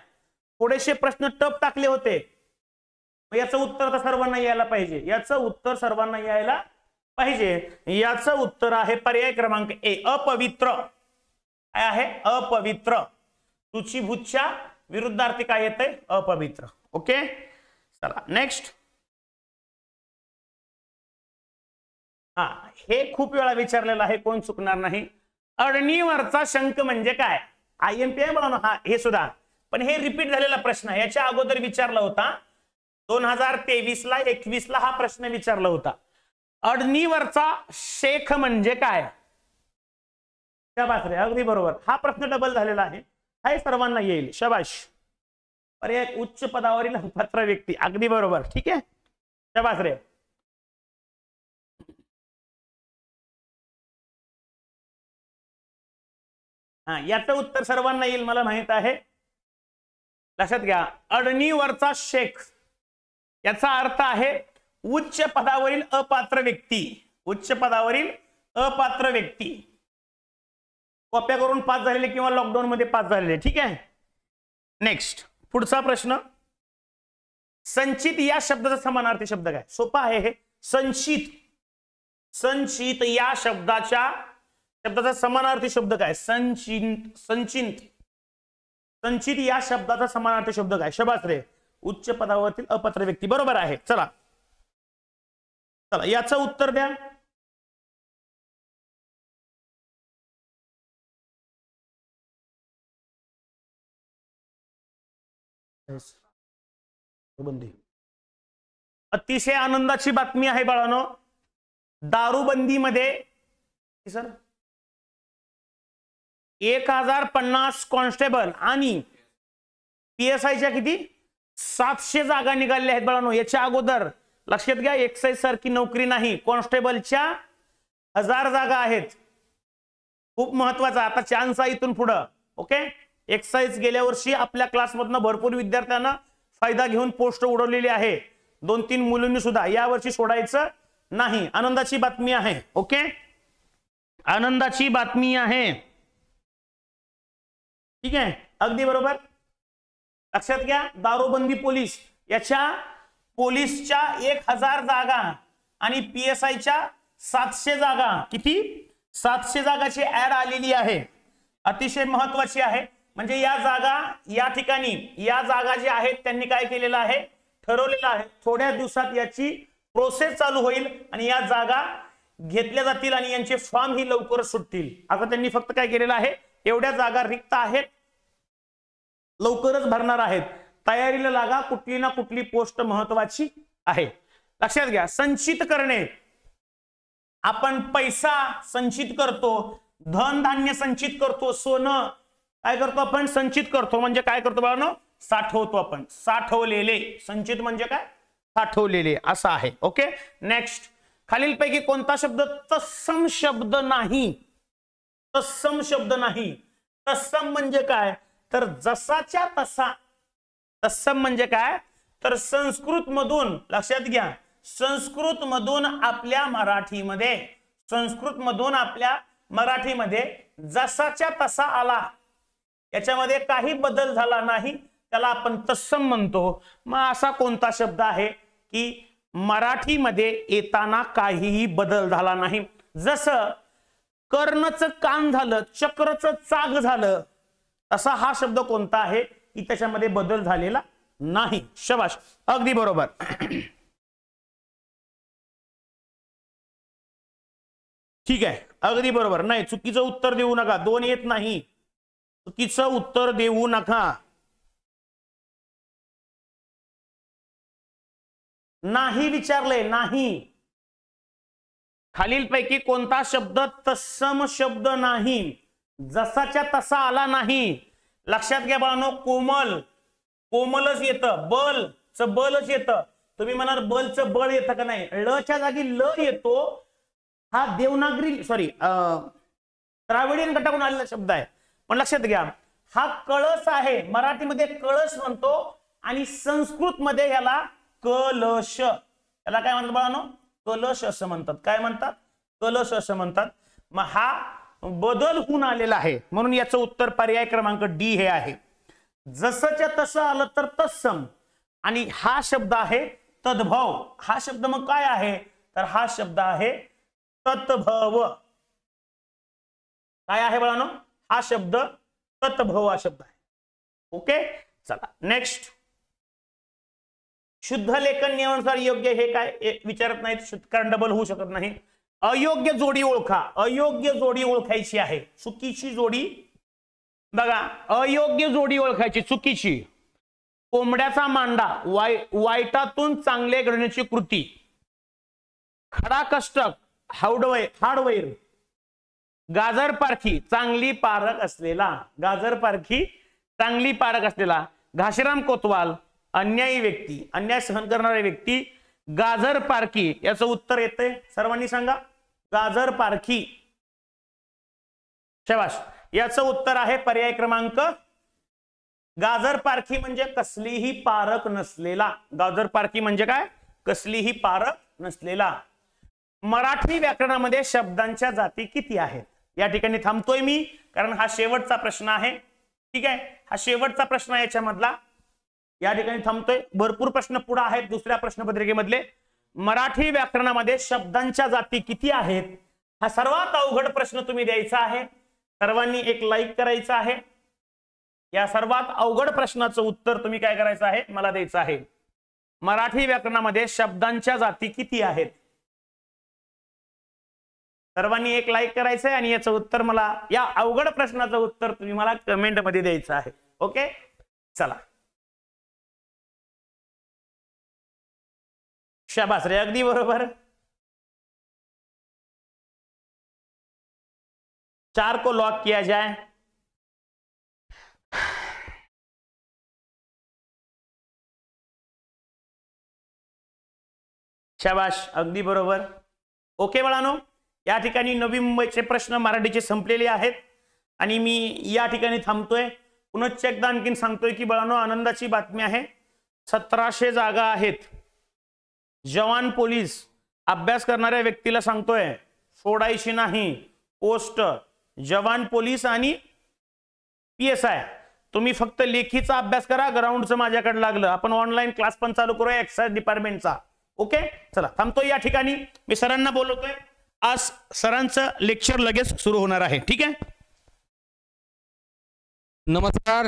थोडेसे प्रश्न टफ टाकले होते. याचं उत्तर तर सर्वांना यायला पाहिजे. याचं उत्तर सर्वांना यायला पाहिजे. याचं उत्तर आहे पर्याय क्रमांक ए, अपवित्र. काय आहे? अपवित्र. सूचीभूतच्या विरुद्धार्थी काय येते? अपवित्र. ओके, चला नेक्स्ट. हा, हे खूप वेळा विचारलेलं आहे, कोण चुकणार नाही. अडणीवरचा शंख म्हणजे काय? IMP आहे म्हणून हा, हे सुद्धा. पण हे रिपीट झालेला प्रश्न आहे. याच्या अगोदर विचारला होता. 2023 ला 21 ला हा प्रश्न विचारला होता. अडणीवरचा शेख म्हणजे काय? शाबास रे, अगदी बरोबर. हा प्रश्न डबल झालेला आहे, हा सर्वांना येईल. शाबाश. अरे एक उच्च पदावरील अपात्र व्यक्ती, अगदी बरोबर. ठीक आहे, शाबास रे. हा, याचं उत्तर सर्वांना येईल मला माहित आहे. लक्षात घ्या, अडणीवरचा शेख याचा अर्थ आहे उच्च पदावरील अपात्र व्यक्ती. उच्च पदावरील अपात्र व्यक्ती. कॉप्या करून पास झालेले किंवा लॉकडाऊन मध्ये पास झालेले. ठीक आहे, नेक्स्ट पुढचा प्रश्न. संचित या शब्दाचा समानार्थी शब्द काय? सोपा आहे हे. संचित. संचित या शब्दाचा समानार्थी शब्द काय? संचित. संचित. संचित या शब्दाचा समानार्थी शब्द काय? शाबास रे, उच्च पदावरील अपात्र व्यक्ती. बरोबर आहे. चला चला याचं उत्तर द्या. अतिशय आनंदाची बातमी आहे बाळांनो. दारूबंदीमध्ये सर 1050 कॉन्स्टेबल आणि PSIच्या किती 700 जागा निघाल्या आहेत बाळांनो. याच्या अगोदर लक्षात घ्या, एक्साइज सारखी नोकरी नाही, कॉन्स्टेबलच्या 1000 जागा आहेत. खूप महत्वाचा आता चान्स आहे इथून पुढे. ओके, एक्साइज गेल्या वर्षी आपल्या क्लासमधनं भरपूर विद्यार्थ्यांना फायदा घेऊन पोस्ट उडवलेली आहे. 2-3 मुलींनी सुद्धा. या वर्षी सोडायचं नाही. आनंदाची बातमी आहे. ओके, आनंदाची बातमी आहे. ठीक आहे, अगदी बरोबर. लक्षात घ्या, दारूबंदी पोलीस याच्या पोलीसच्या 1000 जागा आणि PSIच्या 700 जागा. किती? 700 जागाची ऍड आलेली आहे. अतिशय महत्वाची आहे. म्हणजे या जागा या ठिकाणी या जागा ज्या आहेत त्यांनी काय केलेलं आहे? ठरवलेलं आहे. थोड्या दिवसात याची प्रोसेस चालू होईल आणि या जागा घेतल्या जातील आणि यांचे फॉर्म ही लवकरच सुटतील. आता त्यांनी फक्त काय केलेलं आहे? एवढ्या जागा रिक्त आहेत, लवकरच भरणार आहेत. तयारीला लागा, कुठली ना कुठली पोस्ट महत्वाची आहे. लक्षात घ्या, संचित करणे. आपण पैसा संचित करतो, धन धान्य संचित करतो, सोनं काय करतो आपण? संचित करतो. म्हणजे काय करतो बाळांनो? साठवतो आपण. साठवलेले. संचित म्हणजे काय? साठवलेले असं आहे. Okay, next. खालीलपैकी कोणता शब्द तत्सम शब्द नाही? तत्सम शब्द नाही. तत्सम म्हणजे काय? तर जसाच्या तसा. तत्सम म्हणजे काय? तर संस्कृत मधून, लक्षात घ्या, संस्कृत मधून आपल्या मराठीमध्ये, संस्कृत मधून आपल्या मराठीमध्ये जसाच्या तसा आला, याच्यामध्ये काही बदल झाला नाही, त्याला आपण तत्सम म्हणतो. मग असा कोणता शब्द आहे की मराठीमध्ये येताना काहीही बदल झाला नाही? जसं कर्णचं कान झालं, चक्रचं चाग झालं, असा हा शब्द कोणता आहे की त्याच्यामध्ये बदल झालेला नाही? शाबाश, अगदी बरोबर. ठीक आहे, अगदी बरोबर. नाही, चुकीचं उत्तर देऊ नका. 2 येत नाही, चुकीचं उत्तर देऊ नका. नाही विचारले, नाही. खालीलपैकी कोणता शब्द तत्सम शब्द नाही? जसाच्या तसा आला नाही. लक्षात घ्या बाळांनो, कोमल, कोमलच येतं. बलचं बलच येतं. तुम्ही म्हणाल बलचं बळ येतं का नाही? ळच्या जागी ल येतो. हा देवनागरी द्राविडियन गटाकडून आलेला शब्द आहे. पण लक्षात घ्या, हा कळस आहे. मराठीमध्ये कळस म्हणतो आणि संस्कृत मध्ये याला कलश, याला काय म्हणतात बाळांनो? कलश असं म्हणतात. काय म्हणतात? कलश असं म्हणतात. मग हा बदल होऊन आलेला आहे, म्हणून याचं उत्तर पर्याय क्रमांक डी हे आहे. जसंच्या तसं आलं तर तत्सम. आणि हा शब्द आहे तद्भव. हा शब्द मग काय आहे? तर हा शब्द आहे तत्भव. काय आहे बाळांनो? हा शब्द तत्भव हा शब्द आहे. ओके, चला नेक्स्ट. शुद्ध लेखन नियमानुसार योग्य हे काय विचारत नाहीत, कारण डबल होऊ शकत नाही. अयोग्य जोडी ओळखा. अयोग्य जोडी ओळखायची आहे. चुकीची जोडी बघा, अयोग्य जोडी ओळखायची, चुकीची. कोंबड्याचा मांडा, वाईटातून चांगले घडण्याची कृती, खडा कष्टक, हार्डवेअर, गाजर पारखी, चांगली पारख असलेला, गाजर पारखी चांगली पारख असलेला, घाशीराम कोतवाल, अन्यायी व्यक्ती, अन्याय सहन करणारी व्यक्ती, गाजर पारखी, याचं उत्तर येते सर्वांनी सांगा. गाजर पारखी, शाबाश. याचं उत्तर आहे पर्याय क्रमांक. गाजर पारखी म्हणजे कसलीही पारख नसलेला. गाजर पारखी म्हणजे काय? कसलीही पारख नसलेला. मराठी व्याकरणामध्ये शब्दांच्या जाती किती आहेत? या ठिकाणी थांबतोय मी, कारण हा शेवटचा प्रश्न आहे. ठीक आहे, हा शेवटचा प्रश्न आहे याच्यामधला. या ठिकाणी थांबतोय. भरपूर प्रश्न पुढे आहेत दुसऱ्या प्रश्नपत्रिकेमधले. मराठी व्याकरणामध्ये शब्दांच्या जाती किती आहेत? हा सर्वात अवघड प्रश्न तुम्ही द्यायचा आहे. सर्वांनी एक लाईक करायचं आहे. या सर्वात अवघड प्रश्नाचं उत्तर तुम्ही काय करायचं आहे? मला द्यायचं आहे. मराठी व्याकरणामध्ये शब्दांच्या जाती किती आहेत? सर्वांनी एक लाईक करायचं आहे आणि याचं उत्तर मला, या अवघड प्रश्नाचं उत्तर तुम्ही मला कमेंट मध्ये द्यायचं आहे. ओके, चला. शाबास रे, अगदी बरोबर. 4 को लॉक किया जाए. शाबाश, अगदी बरोबर. ओके बाळांनो, या ठिकाणी नवी मुंबईचे प्रश्न मराठीचे संपलेले आहेत आणि मी या ठिकाणी थांबतोय. पुनश्च एकदा आणखीन सांगतोय की बाळांनो, आनंदाची बातमी आहे. 1700 जागा आहेत. जवान पोलीस अभ्यास करणाऱ्या व्यक्तीला सांगतोय, सोडायची नाही पोस्ट. जवान पोलीस आणि PSI तुम्ही फक्त लेखीचा अभ्यास करा. ग्राउंडचं माझ्याकडे लागलं. आपण ऑनलाईन क्लास पण चालू करूया एक्साइज डिपार्टमेंटचा. ओके, चला थांबतोय या ठिकाणी. मी सरांना बोलवतोय. आज सरांचं लेक्चर लगेच सुरू होणार आहे. ठीक आहे. नमस्कार,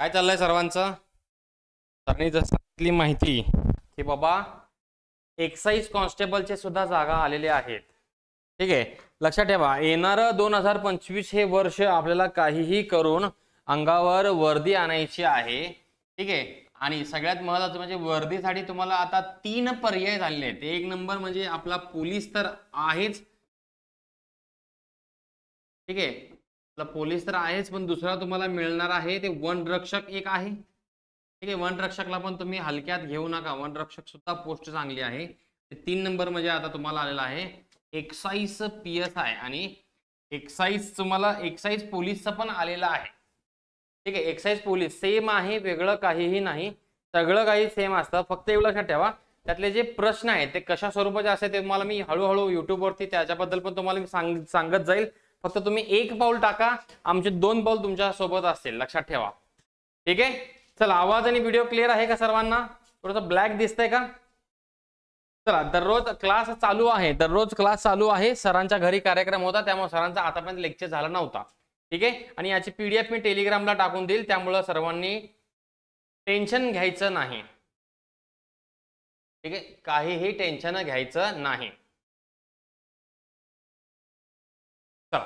काय चाललंय सर्वांचं? सरांनी जसं सांगितली माहिती की बाबा एक्साइज कॉन्स्टेबलचे सुद्धा जागा आलेले आहेत. ठीक आहे, लक्षात ठेवा. येणारं 2025 हे वर्ष आपल्याला काहीही करून अंगावर वर्दी आणायची आहे. ठीक आहे, आणि सगळ्यात महत्त्वाचं म्हणजे वर्दीसाठी तुम्हाला आता 3 पर्याय झालेले आहेत. एक नंबर म्हणजे आपला पोलीस तर आहेच. ठीक आहे, आपला पोलीस तर आहेच, पण दुसरा तुम्हाला मिळणार आहे ते वनरक्षक एक आहे. ठीक आहे, वनरक्षकला पण तुम्ही हलक्यात घेऊ नका. वनरक्षक सुद्धा पोस्ट चांगली आहे. 3 नंबर म्हणजे आता तुम्हाला आलेला आहे एक्साइज PSI आणि एक्साइज, तुम्हाला एक्साइज पोलीसचं पण आलेलं आहे. ठीक आहे, एक्साइज पोलीस सेम आहे, वेगळं काहीही नाही, सगळं काही सेम असतं. फक्त एवढं लक्षात ठेवा, त्यातले जे प्रश्न आहेत ते कशा स्वरूपाचे असते ते तुम्हाला मी हळूहळू युट्यूबवरती त्याच्याबद्दल पण तुम्हाला मी सांगत जाईल. फक्त तुम्ही 1 पाऊल टाका, आमचे 2 पाऊल तुमच्या सोबत असतील. लक्षात ठेवा. ठीक आहे, चला. आवाज आणि व्हिडिओ क्लिअर आहे का सर्वांना? थोडंसं ब्लॅक दिसतंय का? चला, दररोज क्लास चालू आहे. दररोज क्लास चालू आहे. सरांच्या घरी कार्यक्रम होता, त्यामुळे सरांचा आतापर्यंत लेक्चर झाला नव्हता. ठीक आहे, आणि याची PDF मी टेलिग्रामला टाकून देईल, त्यामुळे सर्वांनी टेन्शन घ्यायचं नाही. ठीक आहे, काहीही टेन्शन घ्यायचं नाही. चला,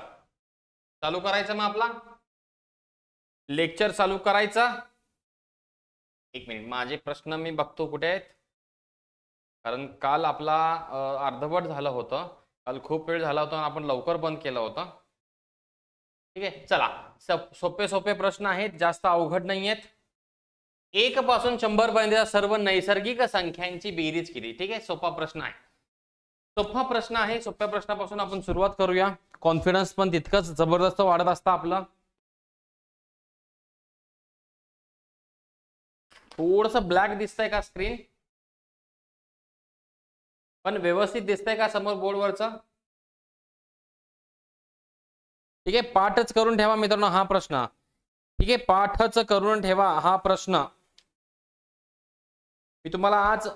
चालू करायचं मग आपला लेक्चर चालू करायचा. 1 मिनिट, माझे प्रश्न मी बघतो कुठे आहेत, कारण काल आपला अर्धवट झालं होतं. काल खूप वेळ झाला होता, आपण लवकर बंद केलं होतं. ठीक आहे, चला. सोपे सोपे प्रश्न आहेत, जास्त अवघड नाही आहेत. 1 पासून 100 पर्यंत सर्व नैसर्गिक संख्यांची बेरीज किती? ठीक आहे, सोपा प्रश्न आहे. सोपा प्रश्न आहे. सोप्या प्रश्नापासून आपण सुरुवात करूया. कॉन्फिडन्स पण तितकंच जबरदस्त वाढत असतं आपलं. थोडस ब्लॅक दिसतंय का स्क्रीन? पण व्यवस्थित दिसतंय का समोर बोर्डवरचं? ठीक आहे, पाठच करून ठेवा मित्रांनो हा प्रश्न. ठीक आहे, पाठच करून ठेवा हा प्रश्न. मी तुम्हाला आज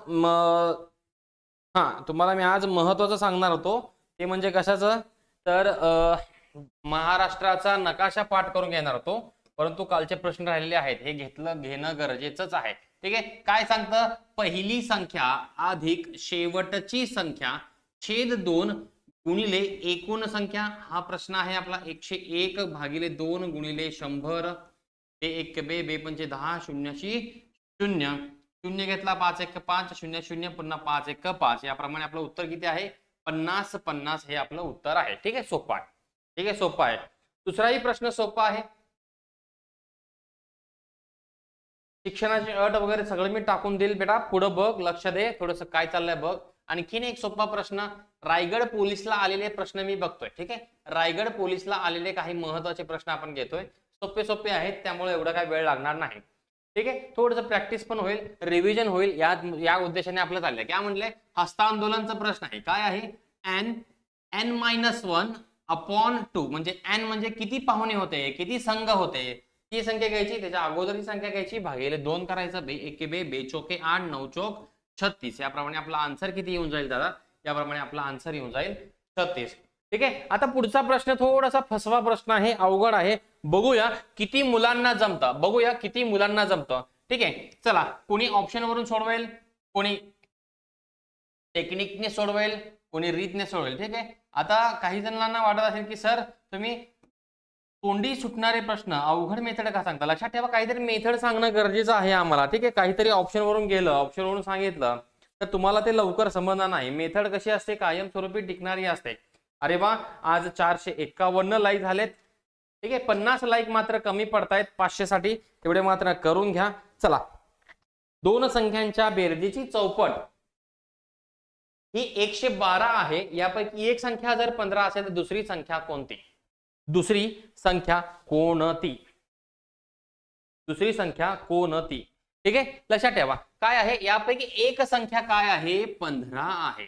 तुम्हाला मी आज महत्वाचं सांगणार होतो. ते म्हणजे कशाचं? तर महाराष्ट्राचा नकाशा पाठ करून घेणार होतो, परंतु कालचे प्रश्न राहिलेले आहेत, हे घेणं गरजेचंच आहे. ठीक आहे, काय सांगतं? पहिली संख्या अधिक शेवटची संख्या छेद 2 गुणिले एकूण संख्या. हा प्रश्न आहे आपला. 101 भागिले 2 गुणिले 100. बे 1 बे, बे 5 10, शून्याची 0, 0 घेतला 5 1 5, 0 0, पुन्हा 5 1 5. याप्रमाणे आपलं उत्तर किती आहे? 50 50 हे आपलं उत्तर आहे. ठीक आहे, सोपं आहे. ठीक आहे, सोपं आहे. दुसराही प्रश्न सोपा आहे. शिक्षणाची अट वगैरे सगळं मी टाकून देईल बेटा. पुढे बघ, लक्ष दे, थोडस काय चाललंय बघ. आणखीन एक सोपा प्रश्न, रायगड पोलीसला आलेले प्रश्न मी बघतोय. ठीक आहे, रायगड पोलीसला आलेले काही महत्वाचे प्रश्न आपण घेतोय. सोपे सोपे आहेत, त्यामुळे एवढा काही वेळ लागणार नाही. ठीक आहे, थोडंसं प्रॅक्टिस पण होईल, रिव्हिजन होईल, या उद्देशाने आपलं चाललंय. काय म्हणलंय? हस्तांदोलनचा प्रश्न आहे. काय आहे? n-1 अपॉन 2, म्हणजे n म्हणजे किती पाहुणे होते, किती संघ होते, ती संख्या घ्यायची, त्याच्या अगोदरची संख्या घ्यायची, भागिले 2 करायचं. बे 1 बे, बे चोके 8, 9 चोक 36. याप्रमाणे आपला आन्सर किती येऊन जाईल दादा? याप्रमाणे आपला आन्सर येऊन जाईल 36. ठीक आहे, आता पुढचा प्रश्न थोडासा फसवा प्रश्न आहे, अवघड आहे. बघूया किती मुलांना जमतं, बघूया किती मुलांना जमतं. ठीक आहे, चला, कोणी ऑप्शन वरून सोडवेल, कोणी टेक्निकने सोडवेल, कोणी रीतने सोडवेल. ठीक आहे, आता काही जणांना वाटत असेल की सर तुम्ही तोंडी सुटणारे प्रश्न अवघड मेथड का सांगता. लक्षात ठेवा, काहीतरी मेथड सांगणं गरजेचं आहे आम्हाला. ठीक आहे, काहीतरी ऑप्शन वरून गेलं, ऑप्शन वरून सांगितलं तर तुम्हाला ते लवकर समजणार नाही. मेथड कशी असते? कायमस्वरूपी टिकणारी असते. अरे वा, आज 451 लाईक झालेत. ठीक आहे, 50 लाईक मात्र कमी पडतायत 500 साठी, तेवढे मात्र करून घ्या. चला, दोन संख्यांच्या बेरजेची चौपट ही 112 आहे. यापैकी एक संख्या जर 15 असेल तर दुसरी संख्या कोणती? दुसरी संख्या कोणती? दुसरी संख्या कोणती? ठीक आहे, लक्षात ठेवा काय आहे, यापैकी एक संख्या काय आहे? 15 आहे.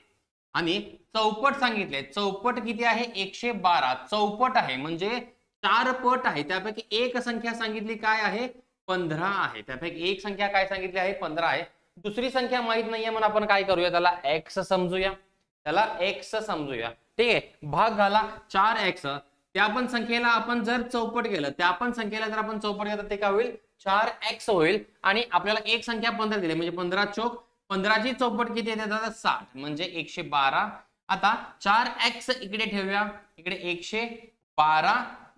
आणि चौपट सांगितले, चौपट किती आहे? 112. चौपट आहे म्हणजे 4 पट आहे. त्यापैकी एक संख्या सांगितली काय आहे? 15 आहे. त्यापैकी एक संख्या काय सांगितली आहे? 15 आहे. दुसरी संख्या माहित नाहीये म्हणून आपण काय करूया? त्याला x समजूया, त्याला x समजूया. ठीक आहे, भाग घाला 4x. त्या पण संख्येला आपण जर चौपट केलं, त्या पण संख्येला जर आपण चौपट केलं तर ते काय होईल? 4x होईल. आणि आपल्याला एक संख्या 15 दिली म्हणजे 15 चौक 15 ची चौपट किती येते दादा? 60 म्हणजे 112. आता 4x इकडे ठेवूया, इकडे 112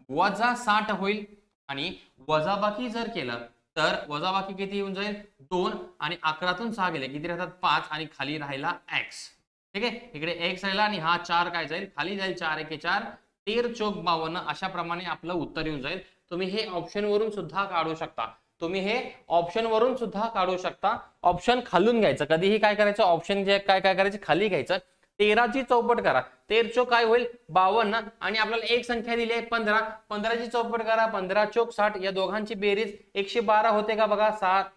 वजा 60 होईल. आणि वजाबाकी जर केलं तर वजाबाकी किती येऊन जाईल? 2. आणि 11तून 6 गेले किती राहतात? 5. आणि खाली राहिला x. ठीक आहे, इकडे x राहिला आणि हा 4 काय जाईल? खाली जाईल. 4 1 4, 13 चौक 52. अशा प्रमाणे आपलं उत्तर येऊन जाईल. तुम्ही हे ऑप्शन वरून सुद्धा काढू शकता. तुम्ही हे ऑप्शन वरून सुद्धा काढू शकता. ऑप्शन खालून घ्यायचं. कधीही काय करायचं? ऑप्शन जे काय काय करायचं? खाली घ्यायचं. 13 ची चौपट करा, 13 चौक काय होईल? 52. आणि आपल्याला एक संख्या दिली आहे 15. 15 ची चौपट करा, 15 चौक 60. या दोघांची बेरीज 112 होते का? बघा 7.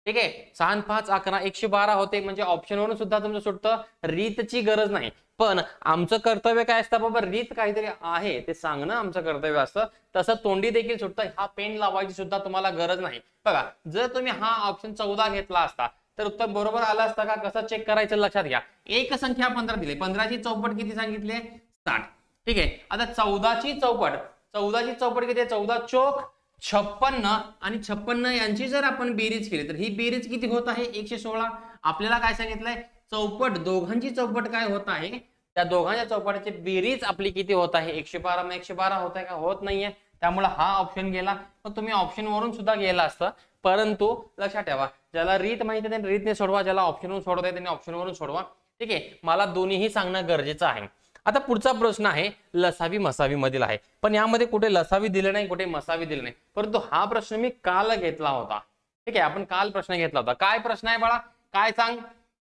ठीक आहे, 6 आणि 5 11, 112 होते. म्हणजे ऑप्शन वरून सुद्धा तुमचं सुटतं. रीतची गरज नाही. पण आमचं कर्तव्य काय असतं बाबा? रीत काहीतरी आहे ते सांगणं आमचं कर्तव्य असतं. तसं तोंडी देखील सुटतं. हा पेन लावायची सुद्धा तुम्हाला गरज नाही. बघा, जर तुम्ही हा ऑप्शन 14 घेतला असता तर उत्तर बरोबर आलं असतं का? कसं चेक करायचं लक्षात घ्या. एक संख्या 15 दिली, 15 ची चौपट किती सांगितली? 60. ठीक आहे, आता 14 ची चौपट, 14 ची चौपट किती आहे? 14 चौक 56. आणि 56 यांची जर आपण बेरीज केली तर ही बेरीज किती होत आहे? 116. आपल्याला काय सांगितलंय? चौपट, दोघांची चौपट काय होत आहे? त्या दोघांच्या चौपटाची बेरीज आपली किती होत आहे? 112. मग 112 होत आहे का? होत नाहीये. त्यामुळे हा ऑप्शन गेला. पण तुम्ही ऑप्शन वरून सुद्धा गेला असतं. परंतु लक्षात ठेवा, ज्याला रीत माहिती आहे त्यांनी रीतने सोडवा, ज्याला ऑप्शन वरून सोडवता येते त्यांनी ऑप्शन वरून सोडवा. ठीक आहे, मला दोन्हीही सांगणं गरजेचं आहे. आता पुढचा प्रश्न आहे लसावी मसावी मधील आहे. पण यामध्ये कुठे लसावी दिले नाही, कुठे मसावी दिले नाही. परंतु हा प्रश्न मी काल घेतला होता. ठीक आहे, आपण काल प्रश्न घेतला होता. काय प्रश्न आहे बाळा? काय सांग?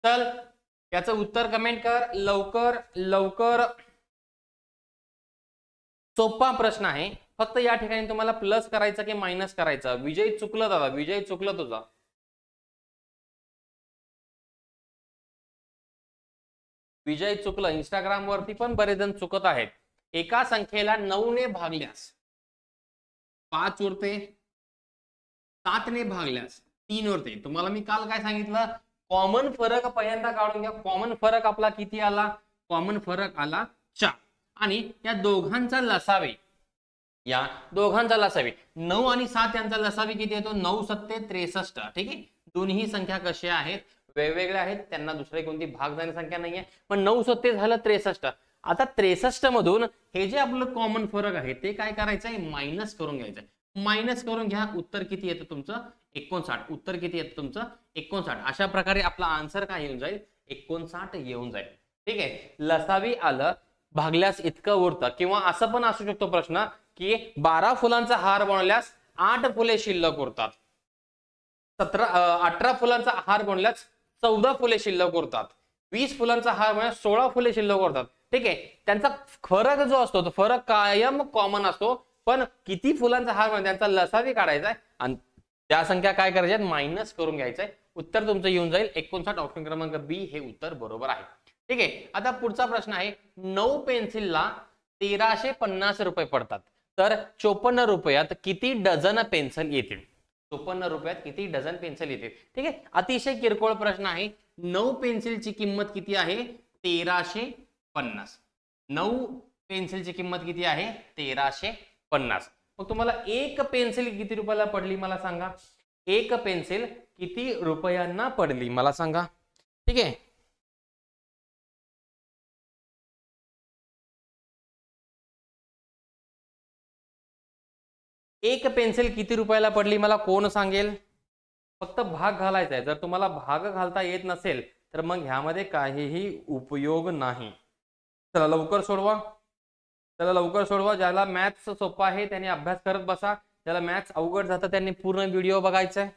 चल, याचं उत्तर कमेंट कर लवकर लवकर. सोपा प्रश्न आहे. फक्त या ठिकाणी तुम्हाला प्लस करायचं की मायनस करायचं? विजय चुकलं दादा, विजय चुकलं तुझा. विजय चुकलं. इंस्टाग्राम वरती पण बरेच जण चुकत आहेत. एका संख्येला 9 ने भागल्यास 5 उरते, 7 ने भागल्यास 3 उरते. तुम्हाला मी काल काय सांगितलं? कॉमन फरक पहिल्यांदा काढून घ्या. कॉमन फरक आपला किती आला? कॉमन फरक आला 4. आणि या दोघांचा लसावी, या दोघांचा लसावी 9 आणि 7 यांचा लसावी किती येतो? 9 7 63. ठीक आहे, दोन्ही संख्या कशा आहेत? वेगवेगळ्या आहेत. त्यांना दुसरी कोणती भाग जाणारी संख्या नाहीये. पण 9 7 झालं 63. आता 63 मधून हे जे आपलं कॉमन फरक आहे ते काय करायचंय? मायनस करून घ्यायचंय. मायनस करून घ्या, उत्तर किती येतं तुमचं 59. उत्तर किती येतं तुमचं 59. अशा प्रकारे आपला आन्सर काय येऊन जाईल 59 येऊन जाईल. ठीक आहे. लसावी आलं भागल्यास इतकं उरतं. किंवा असं पण असू शकतो प्रश्न की 12 फुलांचा हार बनवल्यास 8 फुले शिल्लक उरतात. 18 फुलांचा हार बनवल्यास 14 फुले शिल्लक उरतात. 20 फुलांचा हार बनवल्यास 16 फुले शिल्लक उरतात. ठीक आहे. त्यांचा फरक जो असतो तो फरक कायम कॉमन असतो, पण किती फुलांचा हार बनवला त्यांचा लसावी काढायचा आहे आणि त्या संख्या काय करायच्या मायनस करून घ्यायचंय. उत्तर तुमचं येऊन जाईल 59. ऑप्शन क्रमांक बी हे उत्तर बरोबर आहे. ठीक आहे. आता पुढचा प्रश्न आहे 9 पेन्सिलला 1350 रुपये पडतात, तर 54 रुपयात किती डझन पेन्सिल येतील. 54 रुपयात किती डझन पेन्सिल येतील. ठीक आहे. अतिशय किरकोळ प्रश्न आहे. 9 पेन्सिलची किंमत किती आहे 1350. 9 पेन्सिलची किंमत किती आहे 1350. मग तुम्हाला एक पेन्सिल किती रुपयाला पडली मला सांगा. एक पेन्सिल किती रुपयांना पडली मला सांगा. ठीक आहे. एक पेन्सिल किती रुपयाला पडली मला कोण सांगेल. फक्त भाग घालायचा आहे. जर तुम्हाला भाग घालता येत नसेल तर मग ह्यामध्ये काहीही उपयोग नाही. चला लवकर सोडवा. चला लवकर सोडवा. ज्याला मॅथ्स सोपा आहे त्याने अभ्यास करत बसा. ज्याला मॅथ्स अवघड जातं त्यांनी पूर्ण व्हिडिओ बघायचा आहे.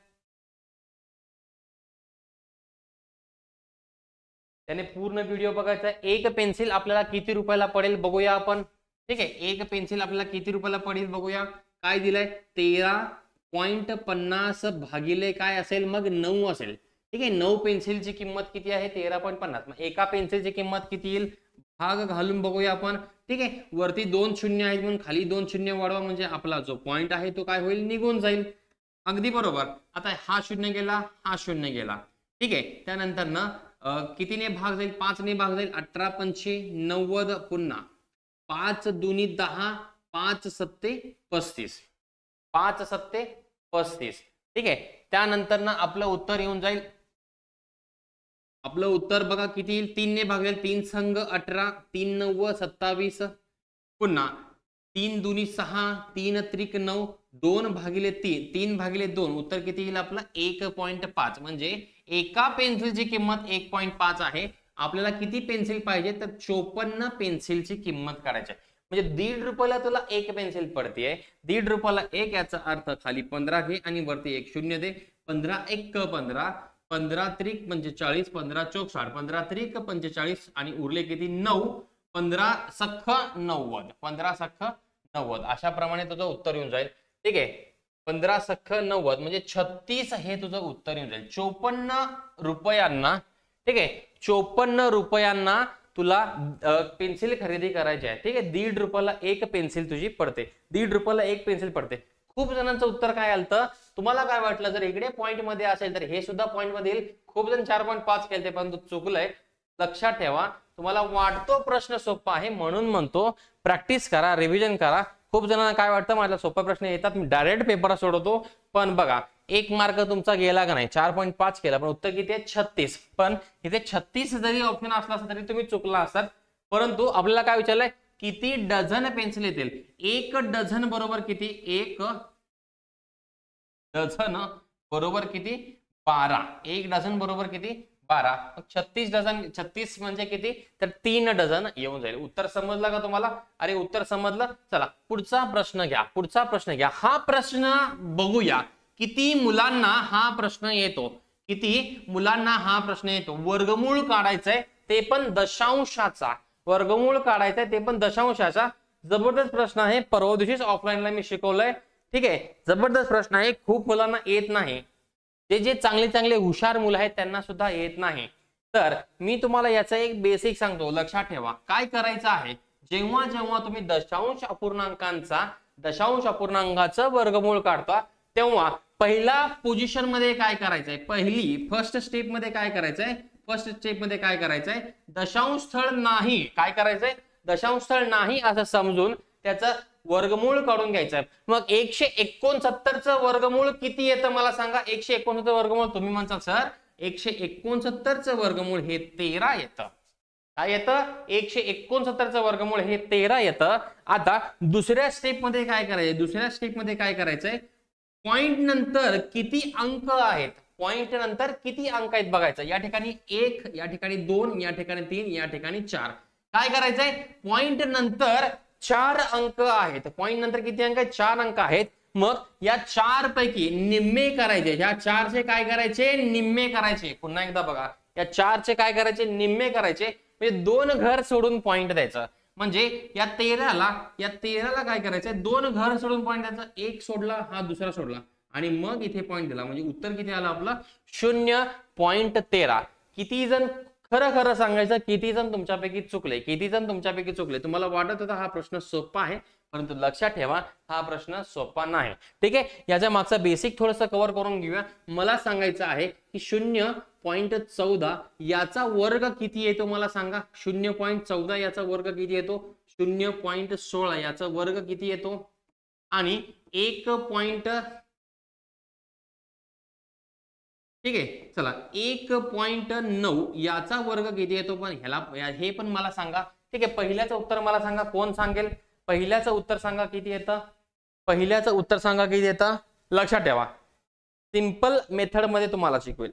त्याने पूर्ण व्हिडिओ बघायचा आहे. एक पेन्सिल आपल्याला किती रुपयाला पडेल बघूया आपण. ठीक आहे. एक पेन्सिल आपल्याला किती रुपयाला पडेल बघूया. काय दिलंय 13.50 भागिले काय असेल मग 9 असेल. ठीक आहे. 9 पेन्सिलची किंमत किती आहे 13.50. मग एका पेन्सिलची किंमत किती येईल भाग घालून बघूया आपण. ठीक आहे. वरती 2 शून्य आहेत म्हणून खाली 2 शून्य वाढवा म्हणजे आपला जो पॉइंट आहे तो काय होईल निघून जाईल. अगदी बरोबर. आता हा शून्य गेला हा शून्य गेला. ठीक आहे. त्यानंतर ना कितीने भाग जाईल 5 ने भाग जाईल 18 पंचे 90 पुन्हा 5 दुनी 10 5 सत्ते 35. 5 सत्ते 35. ठीक आहे. त्यानंतर ना आपलं उत्तर येऊन जाईल. आपलं उत्तर बघा किती येईल 3 ने भागेल 3 संघ 18 3 9 27 पुन्हा 3 दुनी 6 3 त्रिक 9 2 भागिले 3 3 भागिले 2 उत्तर किती येईल आपलं 1.5. म्हणजे एका पेन्सिलची किंमत 1.5 आहे. आपल्याला किती पेन्सिल पाहिजे तर 54 पेन्सिलची किंमत काढायची आहे. म्हणजे 1.5 रुपयाला तुला एक पेन्सिल पडते. 1.5 रुपयाला एक याचा अर्थ खाली 15 घे आणि वरती एक शून्य दे. 15 1 15 15 त्रिक 45 15 चौक 60 15 त्रिक 45 आणि उरले किती 9 15 सख्ख 90 15 सख्ख 90. अशा प्रमाणे तुझं उत्तर येऊन जाईल. ठीक आहे. 15 सख्ख 90 म्हणजे 36 हे तुझं उत्तर येऊन जाईल. 54 रुपयांना. ठीक आहे. 54 रुपयांना तुला पेन्सिल खरेदी करायची आहे. ठीक आहे. 1.5 रुपयाला एक पेन्सिल तुझी पडते. 1.5 रुपयाला एक पेन्सिल पडते. खूप जणांचं उत्तर काय आलं तुम्हाला काय वाटलं जर इकडे पॉइंट मध्ये असेल तर हे सुद्धा पॉइंट मध्ये येईल. खूप जण 4.5 केलते परंतु चुकलंय. लक्षात ठेवा तुम्हाला वाटतो प्रश्न सोपा आहे म्हणून म्हणतो प्रॅक्टिस करा रिव्हिजन करा. खूप जणांना काय वाटतं माझ्या सोपा प्रश्न येतात मी डायरेक्ट पेपर सोडवतो. पण बघा 1 मार्क तुमचा गेला का नाही 4.5 केला पण उत्तर किती आहे 36. पण इथे 36 जरी ऑप्शन असला असता तरी तुम्ही चुकला असतात. परंतु आपल्याला काय विचारलंय किती डझन पेन्सिल येतील. 1 डझन बरोबर किती 1 डझन बरोबर किती 12. 1 डझन बरोबर किती 12. 36 डझन 36 म्हणजे किती तर 3 डझन येऊन जाईल. उत्तर समजलं का तुम्हाला. अरे उत्तर समजलं. चला पुढचा प्रश्न घ्या. पुढचा प्रश्न घ्या. हा प्रश्न बघूया किती मुलांना हा प्रश्न येतो. किती मुलांना हा प्रश्न येतो. वर्गमूळ काढायचंय ते पण दशांशाचा. वर्गमूळ काढायचंय ते पण दशांशाचा. जबरदस्त प्रश्न आहे. परवा दिवशीच ऑफलाईनला मी शिकवलंय. ठीक आहे. जबरदस्त प्रश्न आहे. खूप मुलांना येत नाही. जे चांगले चांगले हुशार मुलं आहेत त्यांना सुद्धा येत नाही. तर मी तुम्हाला याचा एक बेसिक सांगतो. लक्षात ठेवा काय करायचं आहे. जेव्हा जेव्हा तुम्ही दशांश अपूर्णांकाचं वर्गमूळ काढता तेव्हा पहिला पोझिशन मध्ये काय करायचंय फर्स्ट स्टेप मध्ये काय करायचंय दशांश स्थळ नाही. काय करायचंय दशांश स्थळ नाही असं समजून त्याचं वर्गमूळ काढून घ्यायचं. मग 169 वर्गमूळ किती येतं मला सांगा. 169 वर्गमूळ तुम्ही म्हणता सर 169 वर्गमूळ हे 13 येतं. काय येतं 169चं वर्गमूळ हे 13 येतं. आता दुसऱ्या स्टेप मध्ये काय करायचं, दुसऱ्या स्टेप मध्ये काय करायचंय, पॉइंट नंतर किती अंक आहेत, पॉइंट नंतर किती अंक आहेत बघायचं. या ठिकाणी 1, या ठिकाणी 2, या ठिकाणी 3, या ठिकाणी 4. काय करायचंय, पॉइंट नंतर 4 अंक आहेत. पॉइंट नंतर किती अंक आहेत, 4 अंक आहेत. मग या 4 पैकी निम्मे करायचे, ह्या 4 चे काय करायचे, निम्मे करायचे. पुन्हा एकदा बघा, या 4 चे काय करायचे, निम्मे करायचे. म्हणजे 2 घर सोडून पॉइंट द्यायचं. म्हणजे या 13ला काय करायचंय, 2 घर सोडून पॉइंट द्यायचा. एक सोडला, हा दुसरा सोडला आणि मग इथे पॉइंट दिला. म्हणजे उत्तर किती आलं आपलं, 0.13. किती जण खरं खरं सांगायचं, किती जण तुमच्यापैकी चुकले, किती जण तुमच्यापैकी चुकले. तुम्हाला वाटत होता हा प्रश्न सोपा आहे, परंतु लक्षात ठेवा हा प्रश्न सोपा नाही. ठीक आहे, याच्या मागचा बेसिक थोडंसं कव्हर करून घेऊया. मला सांगायचं आहे की 0.14 याचा वर्ग किती येतो मला सांगा. 0.14 याचा वर्ग किती येतो, 0.16 याचा वर्ग किती येतो आणि 1. ठीक आहे, चला 1.9 याचा वर्ग किती येतो, पण ह्याला हे पण मला सांगा. ठीक आहे, पहिल्याचं उत्तर मला सांगा, कोण सांगेल, पहिल्याचं उत्तर सांगा किती येतं, पहिल्याचं उत्तर सांगा किती येतं. लक्षात ठेवा सिंपल मेथड मध्ये तुम्हाला शिकवेल.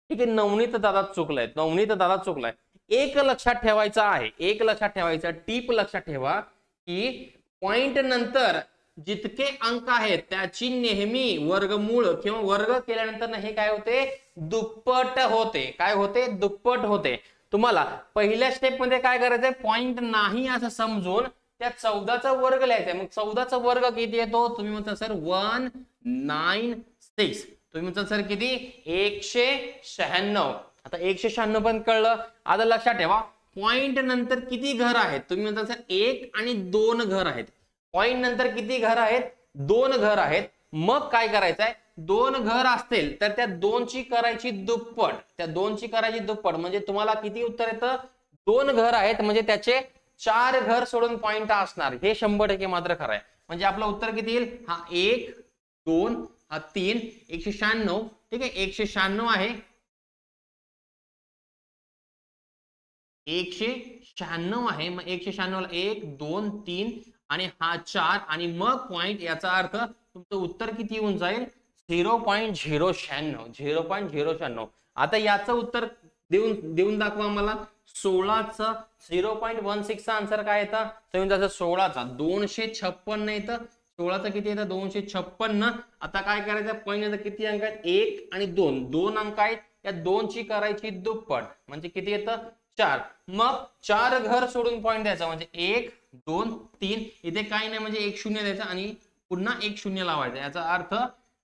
ठीक आहे, नवनीत दादा चुकलाय, नवनीत दादा चुकलाय. एक लक्षात ठेवायचं आहे, एक लक्षात ठेवायचं टीप लक्षात ठेवा की पॉइंट नंतर जितके अंक आहेत त्याची नेहमी वर्गमूळ किंवा वर्ग केल्यानंतर हे काय होते, दुप्पट होते. काय होते, दुप्पट होते. तुम्हाला पहिल्या स्टेप मध्ये काय करायचंय, पॉइंट नाही असं समजून त्या 14चा वर्ग लिहायचा. मग 14चा वर्ग किती येतो, तुम्ही म्हणता सर 196. तुम्ही म्हणता सर किती, 196. आता 196 पण कळलं. आता लक्षात ठेवा पॉइंट नंतर किती घर आहेत, तुम्ही म्हणता सर 1 आणि 2 घर आहेत. पॉइंट नंतर किती घर आहेत, 2 घर आहेत. मग काय करायचंय, 2 घर असतील तर त्या 2 ची करायची दुप्पट, त्या 2 ची करायची दुप्पट. म्हणजे तुम्हाला किती उत्तर येतं, 2 घर आहेत म्हणजे त्याचे 4 घर सोडून पॉइंट असणार. हे 100% मात्र खरं आहे. म्हणजे आपलं उत्तर किती येईल, हा 1, 2, हा 3, 196. ठीक आहे, 196 आहे, 196 आहे. मग 196 ला 1, 2, 3 आणि हा 4 आणि मग पॉइंट. याचा अर्थ तुमचं उत्तर किती येऊन जाईल, 0.096. 0.096. आता याचं उत्तर देऊन दाखवा मला. 16चा 0.16चा आन्सर काय येतं, 16चा 256 येतं. 16चा किती येतं, 256. आता काय करायचं, पॉइंट किती अंक आहेत, 1 आणि 2, 2 अंक आहेत. या 2 ची करायची दुप्पट म्हणजे किती येतं, 4. मग 4 घर सोडून पॉइंट द्यायचा. म्हणजे 1, 2, 3. इथे काही नाही म्हणजे 1 0 द्यायचा आणि पुन्हा 1 0 लावायचा. याचा अर्थ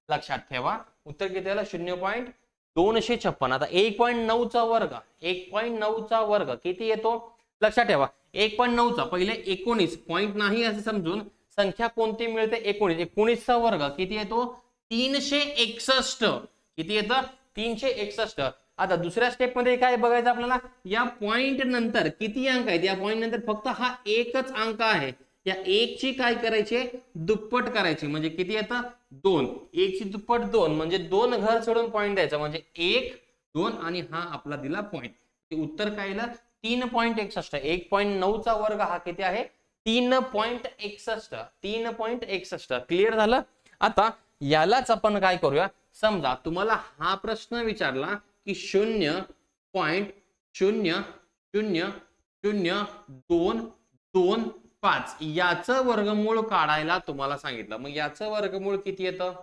लक्षात ठेवा उत्तर किती आलं, 0.256. आता 1.9चा वर्ग, 1.9चा वर्ग किती येतो, लक्षात ठेवा 1.9चा पहिले 19 पॉइंट नाही असं समजून संख्या कोणती मिळते, 19. 19चा वर्ग किती येतो, 361. किती येतं, 361. आता दुसऱ्या स्टेप मध्ये काय बघायचं आपल्याला, या पॉइंट नंतर किती अंक आहेत. या पॉइंट नंतर फक्त हा एकच अंक आहे. या 1 ची काय करायचे, दुप्पट करायची. म्हणजे किती येतं, 2. 1 ची दुप्पट 2 म्हणजे 2 घर सोडून पॉइंट द्यायचा. म्हणजे 1, 2 आणि हा आपला दिला पॉइंट. उत्तर काय येईल, 3.61. 1.9चा वर्ग हा किती आहे, 3.61. 3.61. क्लिअर झालं. आता यालाच आपण काय करूया, समजा तुम्हाला हा प्रश्न विचारला की 0.0000225 याचं वर्गमूळ काढायला तुम्हाला सांगितलं. मग याचं वर्गमूळ किती येतं,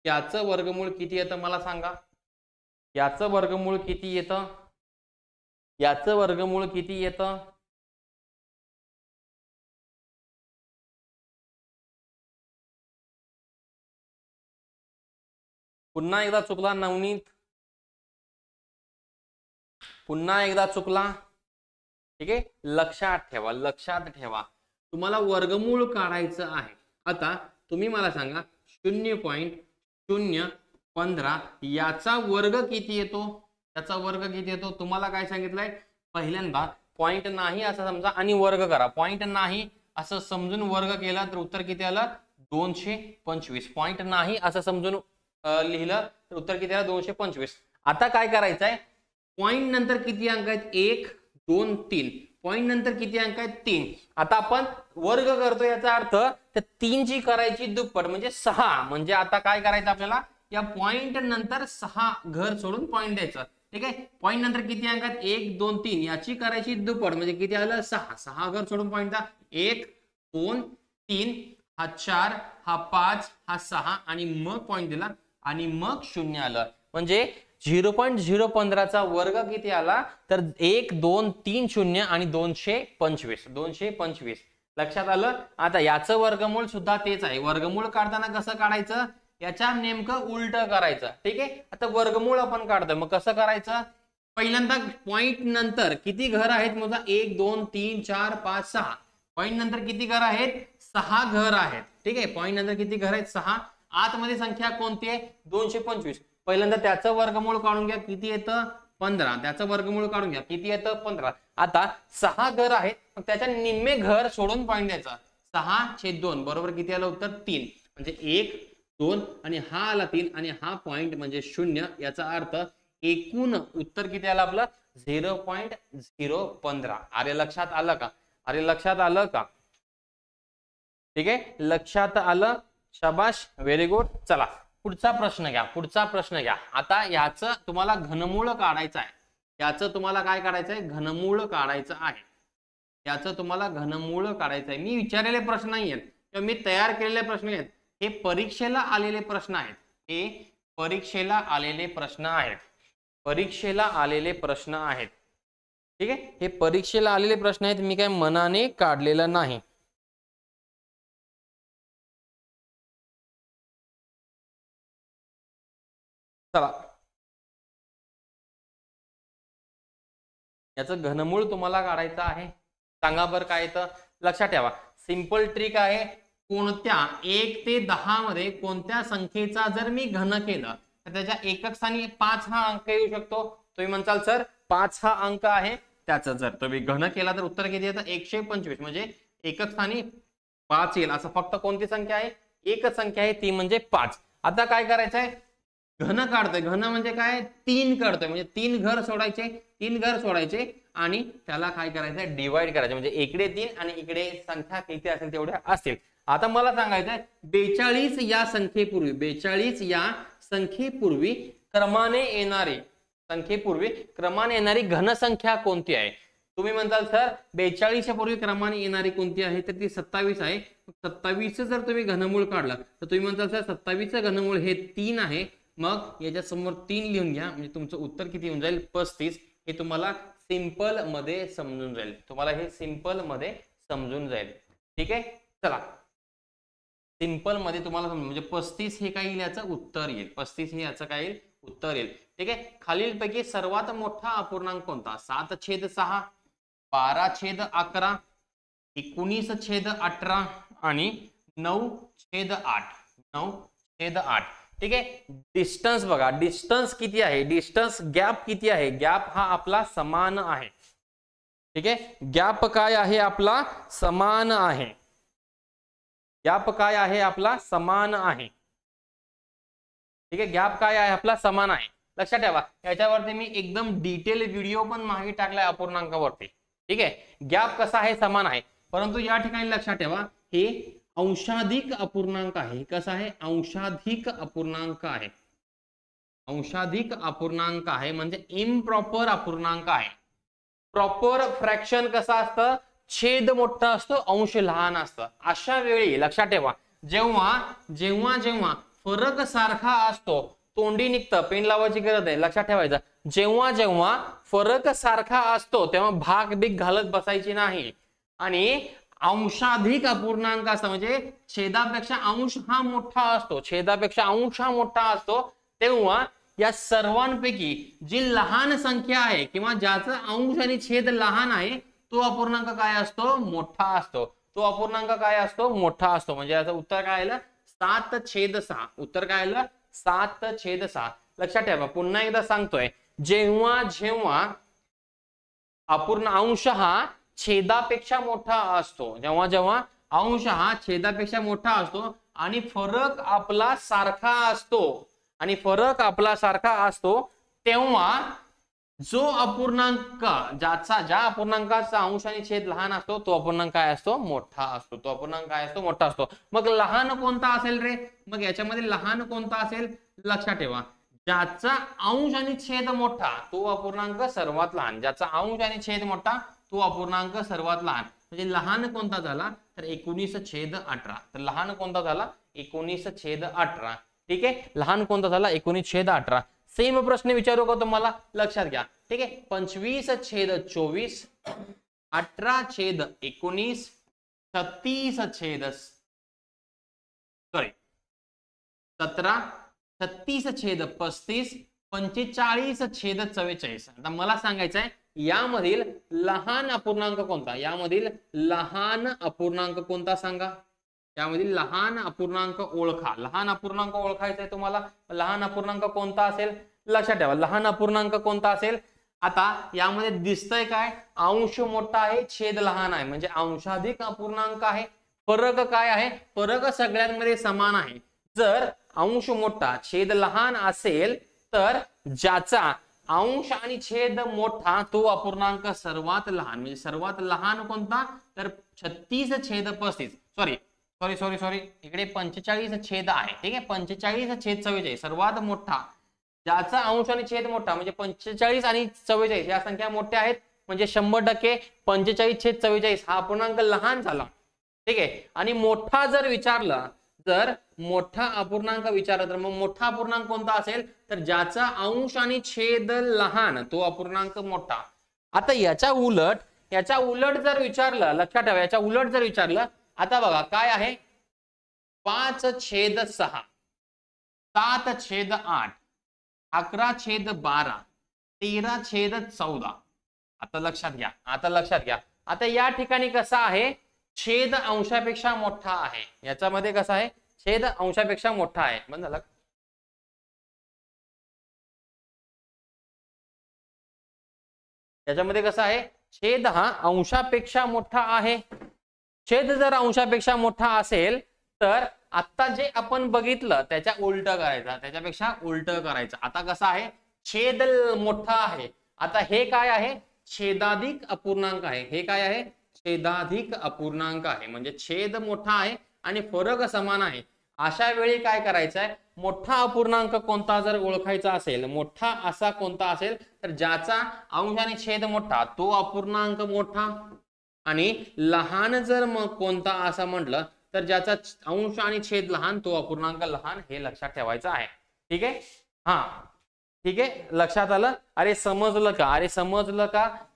याचं वर्गमूळ किती येतं मला सांगा. याचं वर्गमूळ किती येतं, याचं वर्गमूळ किती येतं, पुन्हा एकदा चुकला नवनीत, पुन्हा एकदा चुकला. ठीक आहे, लक्षात ठेवा, लक्षात ठेवा तुम्हाला वर्गमूळ काढायचं आहे. आता तुम्ही मला सांगा 0.015 याचा वर्ग किती येतो, याचा वर्ग किती येतो. तुम्हाला काय सांगितलंय, पहिल्यांदा पॉइंट नाही असं समजा आणि वर्ग करा. पॉइंट नाही असं समजून वर्ग केला तर उत्तर किती आलं, 225. पॉइंट नाही असं समजून लिहिलं तर उत्तर किती आलं, 225. आता काय करायचंय, पॉइंट नंतर किती अंक आहेत, 1, 2 3 पॉईंट नंतर किती अंक आहेत 3. आता आपण वर्ग करतो याचा अर्थ त्या 3 ची करायची दुप्पट म्हणजे 6. म्हणजे आता काय करायचं आपल्याला या पॉइंट नंतर 6 घर सोडून पॉइंट द्यायचं. ठीक आहे. पॉइंट नंतर किती अंक आहेत 1 2 3 याची करायची दुप्पट म्हणजे किती आलं 6. 6 घर सोडून पॉइंट द्या. 1 2 3 हा 4 हा 5 हा 6 आणि मग पॉइंट दिला आणि मग 0 आलं. म्हणजे 0.015 चा वर्ग किती आला तर 1 2 3 0 आणि 225. 225 लक्षात आलं. आता याचं वर्गमूळ सुद्धा तेच आहे. वर्गमूळ काढताना कसं काढायचं याच्या नेमकं उलट करायचं. ठीक आहे. आता वर्गमूळ आपण काढतोय मग कसं करायचं पहिल्यांदा पॉइंट नंतर किती घर आहेत मोजा 1 2 3 4 5 6. पॉइंट नंतर किती घर आहेत 6 घर आहेत. ठीक आहे. पॉइंट नंतर किती घर आहेत 6. आतमध्ये संख्या कोणती आहे 225. पहिल्यांदा त्याचं वर्गमूळ काढून घ्या किती येतं 15. त्याचं वर्गमूळ काढून घ्या किती येतं 15. आता 6 घर आहेत मग त्याच्या निम्मे घर सोडून पॉइंट द्यायचा. 6/2 बरोबर किती आलं उत्तर 3. म्हणजे 1 2 आणि हा आला 3 आणि हा पॉइंट म्हणजे 0. याचा अर्थ एकूण उत्तर किती आलं आपलं 0.015. अरे लक्षात आलं का. अरे लक्षात आलं का. ठीक आहे. लक्षात आलं. शाबाश व्हेरी गुड. चला पुढचा प्रश्न घ्या. पुढचा प्रश्न घ्या. आता याचं तुम्हाला घनमूळ काढायचं आहे. याचं तुम्हाला काय काढायचं आहे घनमूळ काढायचं आहे. याचं तुम्हाला घनमूळ काढायचं आहे. मी विचारलेले प्रश्न नाही आहेत किंवा मी तयार केलेले प्रश्न आहेत. हे परीक्षेला आलेले प्रश्न आहेत. हे परीक्षेला आलेले प्रश्न आहेत. परीक्षेला आलेले प्रश्न आहेत. ठीक आहे. हे परीक्षेला आलेले प्रश्न आहेत. मी काय मनाने काढलेलं नाही. चला याचं घनमूळ तुम्हाला काढायचं आहे. सांगा बरं काय येतं. लक्षात ठेवा सिंपल ट्रिक आहे. कोणत्या 1 ते 10 मध्ये कोणत्या संख्येचा जर मी घन केलं तर त्याच्या एकक स्थानी 5 हा अंक येऊ शकतो. तुम्ही म्हणसाल सर 5 हा अंक आहे त्याचं जर तुम्ही घन केला तर उत्तर किती येतं 125. म्हणजे एकक स्थानी 5 येईल. असं फक्त कोणती संख्या आहे एकच संख्या आहे ती म्हणजे 5. आता काय करायचं आहे घन काढतोय. घन म्हणजे काय 3 काढतोय म्हणजे 3 घर सोडायचे. 3 घर सोडायचे आणि त्याला काय करायचं डिवाइड करायचं म्हणजे इकडे 3 आणि इकडे संख्या किती असेल तेवढ्या असतील. आता मला सांगायचंय 42 या संख्येपूर्वी 42 या संख्येपूर्वी क्रमाने येणारी घनसंख्या कोणती आहे. तुम्ही म्हणताल सर 42 च्या पूर्वी क्रमाने येणारी कोणती आहे तर ती 27 आहे. 27 जर तुम्ही घनमूळ काढला तर तुम्ही म्हणताल सर 27 चं घनमूळ हे 3 आहे. मग याच्या समोर 3 लिहून घ्या म्हणजे तुमचं उत्तर किती होऊन जाईल 35. हे तुम्हाला सिंपल मध्ये समजून जाईल. तुम्हाला हे सिंपल मध्ये समजून जाईल. ठीक आहे. चला सिंपल मध्ये तुम्हाला म्हणजे 35 हे काय येईल याचं उत्तर येईल. 35 हे याचं काय येईल उत्तर येईल. ठीक आहे. खालीलपैकी सर्वात मोठा अपूर्णांक कोणता 7/6 12/11 19/18 आणि 9/8 9/8. ठीक आहे. डिस्टन्स बघा डिस्टन्स किती आहे डिस्टन्स गॅप किती आहे गॅप हा आपला समान आहे. ठीक आहे. गॅप काय आहे आपला समान आहे. गॅप काय आहे आपला समान आहे. ठीक आहे. गॅप काय आहे आपला समान आहे. लक्षात ठेवा याच्यावरती मी एकदम डिटेल व्हिडिओ पण मागे टाकलाय अपूर्णांकावरती. ठीक आहे. गॅप कसा आहे समान आहे परंतु या ठिकाणी लक्षात ठेवा हे अंशाधिक अपूर्णांक आहे. कसा आहे अंशाधिक अपूर्णांक आहे. अंशाधिक अपूर्णांक आहे म्हणजे इम्प्रॉपर अपूर्णांक आहे. प्रॉपर फ्रॅक्शन कसं असतं छेद मोठा असतो अंश लहान असतं. अशा वेळी लक्षात ठेवा जेव्हा जेव्हा जेव्हा फरक सारखा असतो तोंडी निघतं पेन लावायची गरज आहे. लक्षात ठेवायचं जेव्हा जेव्हा फरक सारखा असतो तेव्हा भाग बिग घालत बसायची नाही. आणि अंशाधिक अपूर्णांक असतं म्हणजे छेदापेक्षा अंश हा मोठा असतो. छेदापेक्षा अंश हा मोठा असतो तेव्हा या सर्वांपैकी जी लहान संख्या आहे किंवा ज्याचा अंश आणि छेद लहान आहे तो अपूर्णांक काय असतो मोठा असतो. तो अपूर्णांक काय असतो मोठा असतो. म्हणजे याचं उत्तर काय आलं 7/6. उत्तर काय आलं 7/6. लक्षात ठेवा पुन्हा एकदा सांगतोय जेव्हा जेव्हा अपूर्ण अंश हा छेदापेक्षा मोठा असतो जेव्हा जेव्हा अंश हा छेदापेक्षा मोठा असतो आणि फरक आपला सारखा असतो तेव्हा जो अपूर्णांक ज्या अपूर्णांकाचा अंश आणि छेद लहान असतो तो अपूर्णांक काय असतो? मोठा असतो. तो अपूर्णांक काय असतो? मोठा असतो. मग लहान कोणता असेल रे? मग याच्यामध्ये लहान कोणता असेल? लक्षात ठेवा, ज्याचा अंश आणि छेद मोठा तो अपूर्णांक सर्वात लहान. ज्याचा अंश आणि छेद मोठा तो अपूर्णांक सर्वात लहान. म्हणजे लहान कोणता झाला? तर 19/18. तर लहान कोणता झाला? 19/18. ठीक आहे, लहान कोणता झाला? 19/18. सेम प्रश्न विचारू का तुम्हाला? लक्षात घ्या. ठीक आहे, 25/24, 18/19, 36/35, 45/45. आता मला सांगायचं आहे यामधील लहान अपूर्णांक कोणता? यामधील लहान अपूर्णांक कोणता सांगा? यामधील लहान अपूर्णांक ओळखा. लहान अपूर्णांक ओळखायचा आहे तुम्हाला. लहान अपूर्णांक कोणता असेल? लक्षात ठेवा, लहान अपूर्णांक कोणता असेल? आता यामध्ये दिसतंय काय? अंश मोठा आहे, छेद लहान आहे, म्हणजे अंशाधिक अपूर्णांक आहे. फरक काय आहे? फरक सगळ्यांमध्ये समान आहे. जर अंश मोठा छेद लहान असेल तर ज्याचा अंश आणि छेद मोठा तो अपूर्णांक सर्वात लहान. म्हणजे सर्वात लहान कोणता? तर 36/35. सॉरी, इकडे 45 आहे. ठीक आहे, 45/44. सर्वात मोठा ज्याचा अंश आणि छेद मोठा म्हणजे 45 आणि 44 या संख्या मोठ्या आहेत. म्हणजे 100% 45/44 हा अपूर्णांक लहान झाला. ठीक आहे, आणि मोठा जर विचारला, जर मोठा अपूर्णांक विचारला तर मग मोठा अपूर्णांक कोणता असेल? तर ज्याचा अंश आणि छेद लहान तो अपूर्णांक मोठा. आता याच्या उलट जर विचारलं, लक्षात ठेवा, याच्या उलट जर विचारलं, आता बघा काय आहे? 5/6, 7/8, 11/12, 13/14. आता लक्षात घ्या. आता या ठिकाणी कसा आहे? छेद अंशापेक्षा मोठा आहे. याच्यामध्ये कसा आहे? छेद अंशापेक्षा मोठा आहे. बंद झालं. याच्यामध्ये कसं आहे? छेद हा अंशापेक्षा मोठा आहे. छेद जर अंशापेक्षा मोठा असेल तर आता जे आपण बघितलं त्याच्या उलट करायचा, त्याच्यापेक्षा उलट करायचं. आता कसं आहे? छेद मोठा आहे. आता हे काय आहे? छेदाधिक अपूर्णांक आहे. हे काय आहे? छेदाधिक अपूर्णांक आहे. म्हणजे छेद मोठा आहे आणि फरक समान आहे. अशा वेळी काय करायचं आहे? मोठा अपूर्णांक कोणता जर ओळखायचा असेल, मोठा असा कोणता असेल तर ज्याचा अंश आणि छेद मोठा तो अपूर्णांक मोठा, आणि लहान जर मग कोणता असं म्हटलं तर ज्याचा अंश आणि छेद लहान तो अपूर्णांक लहान. हे लक्षात ठेवायचं आहे. ठीक आहे, हा ठीक आहे, लक्षात आलं? अरे समजलं का?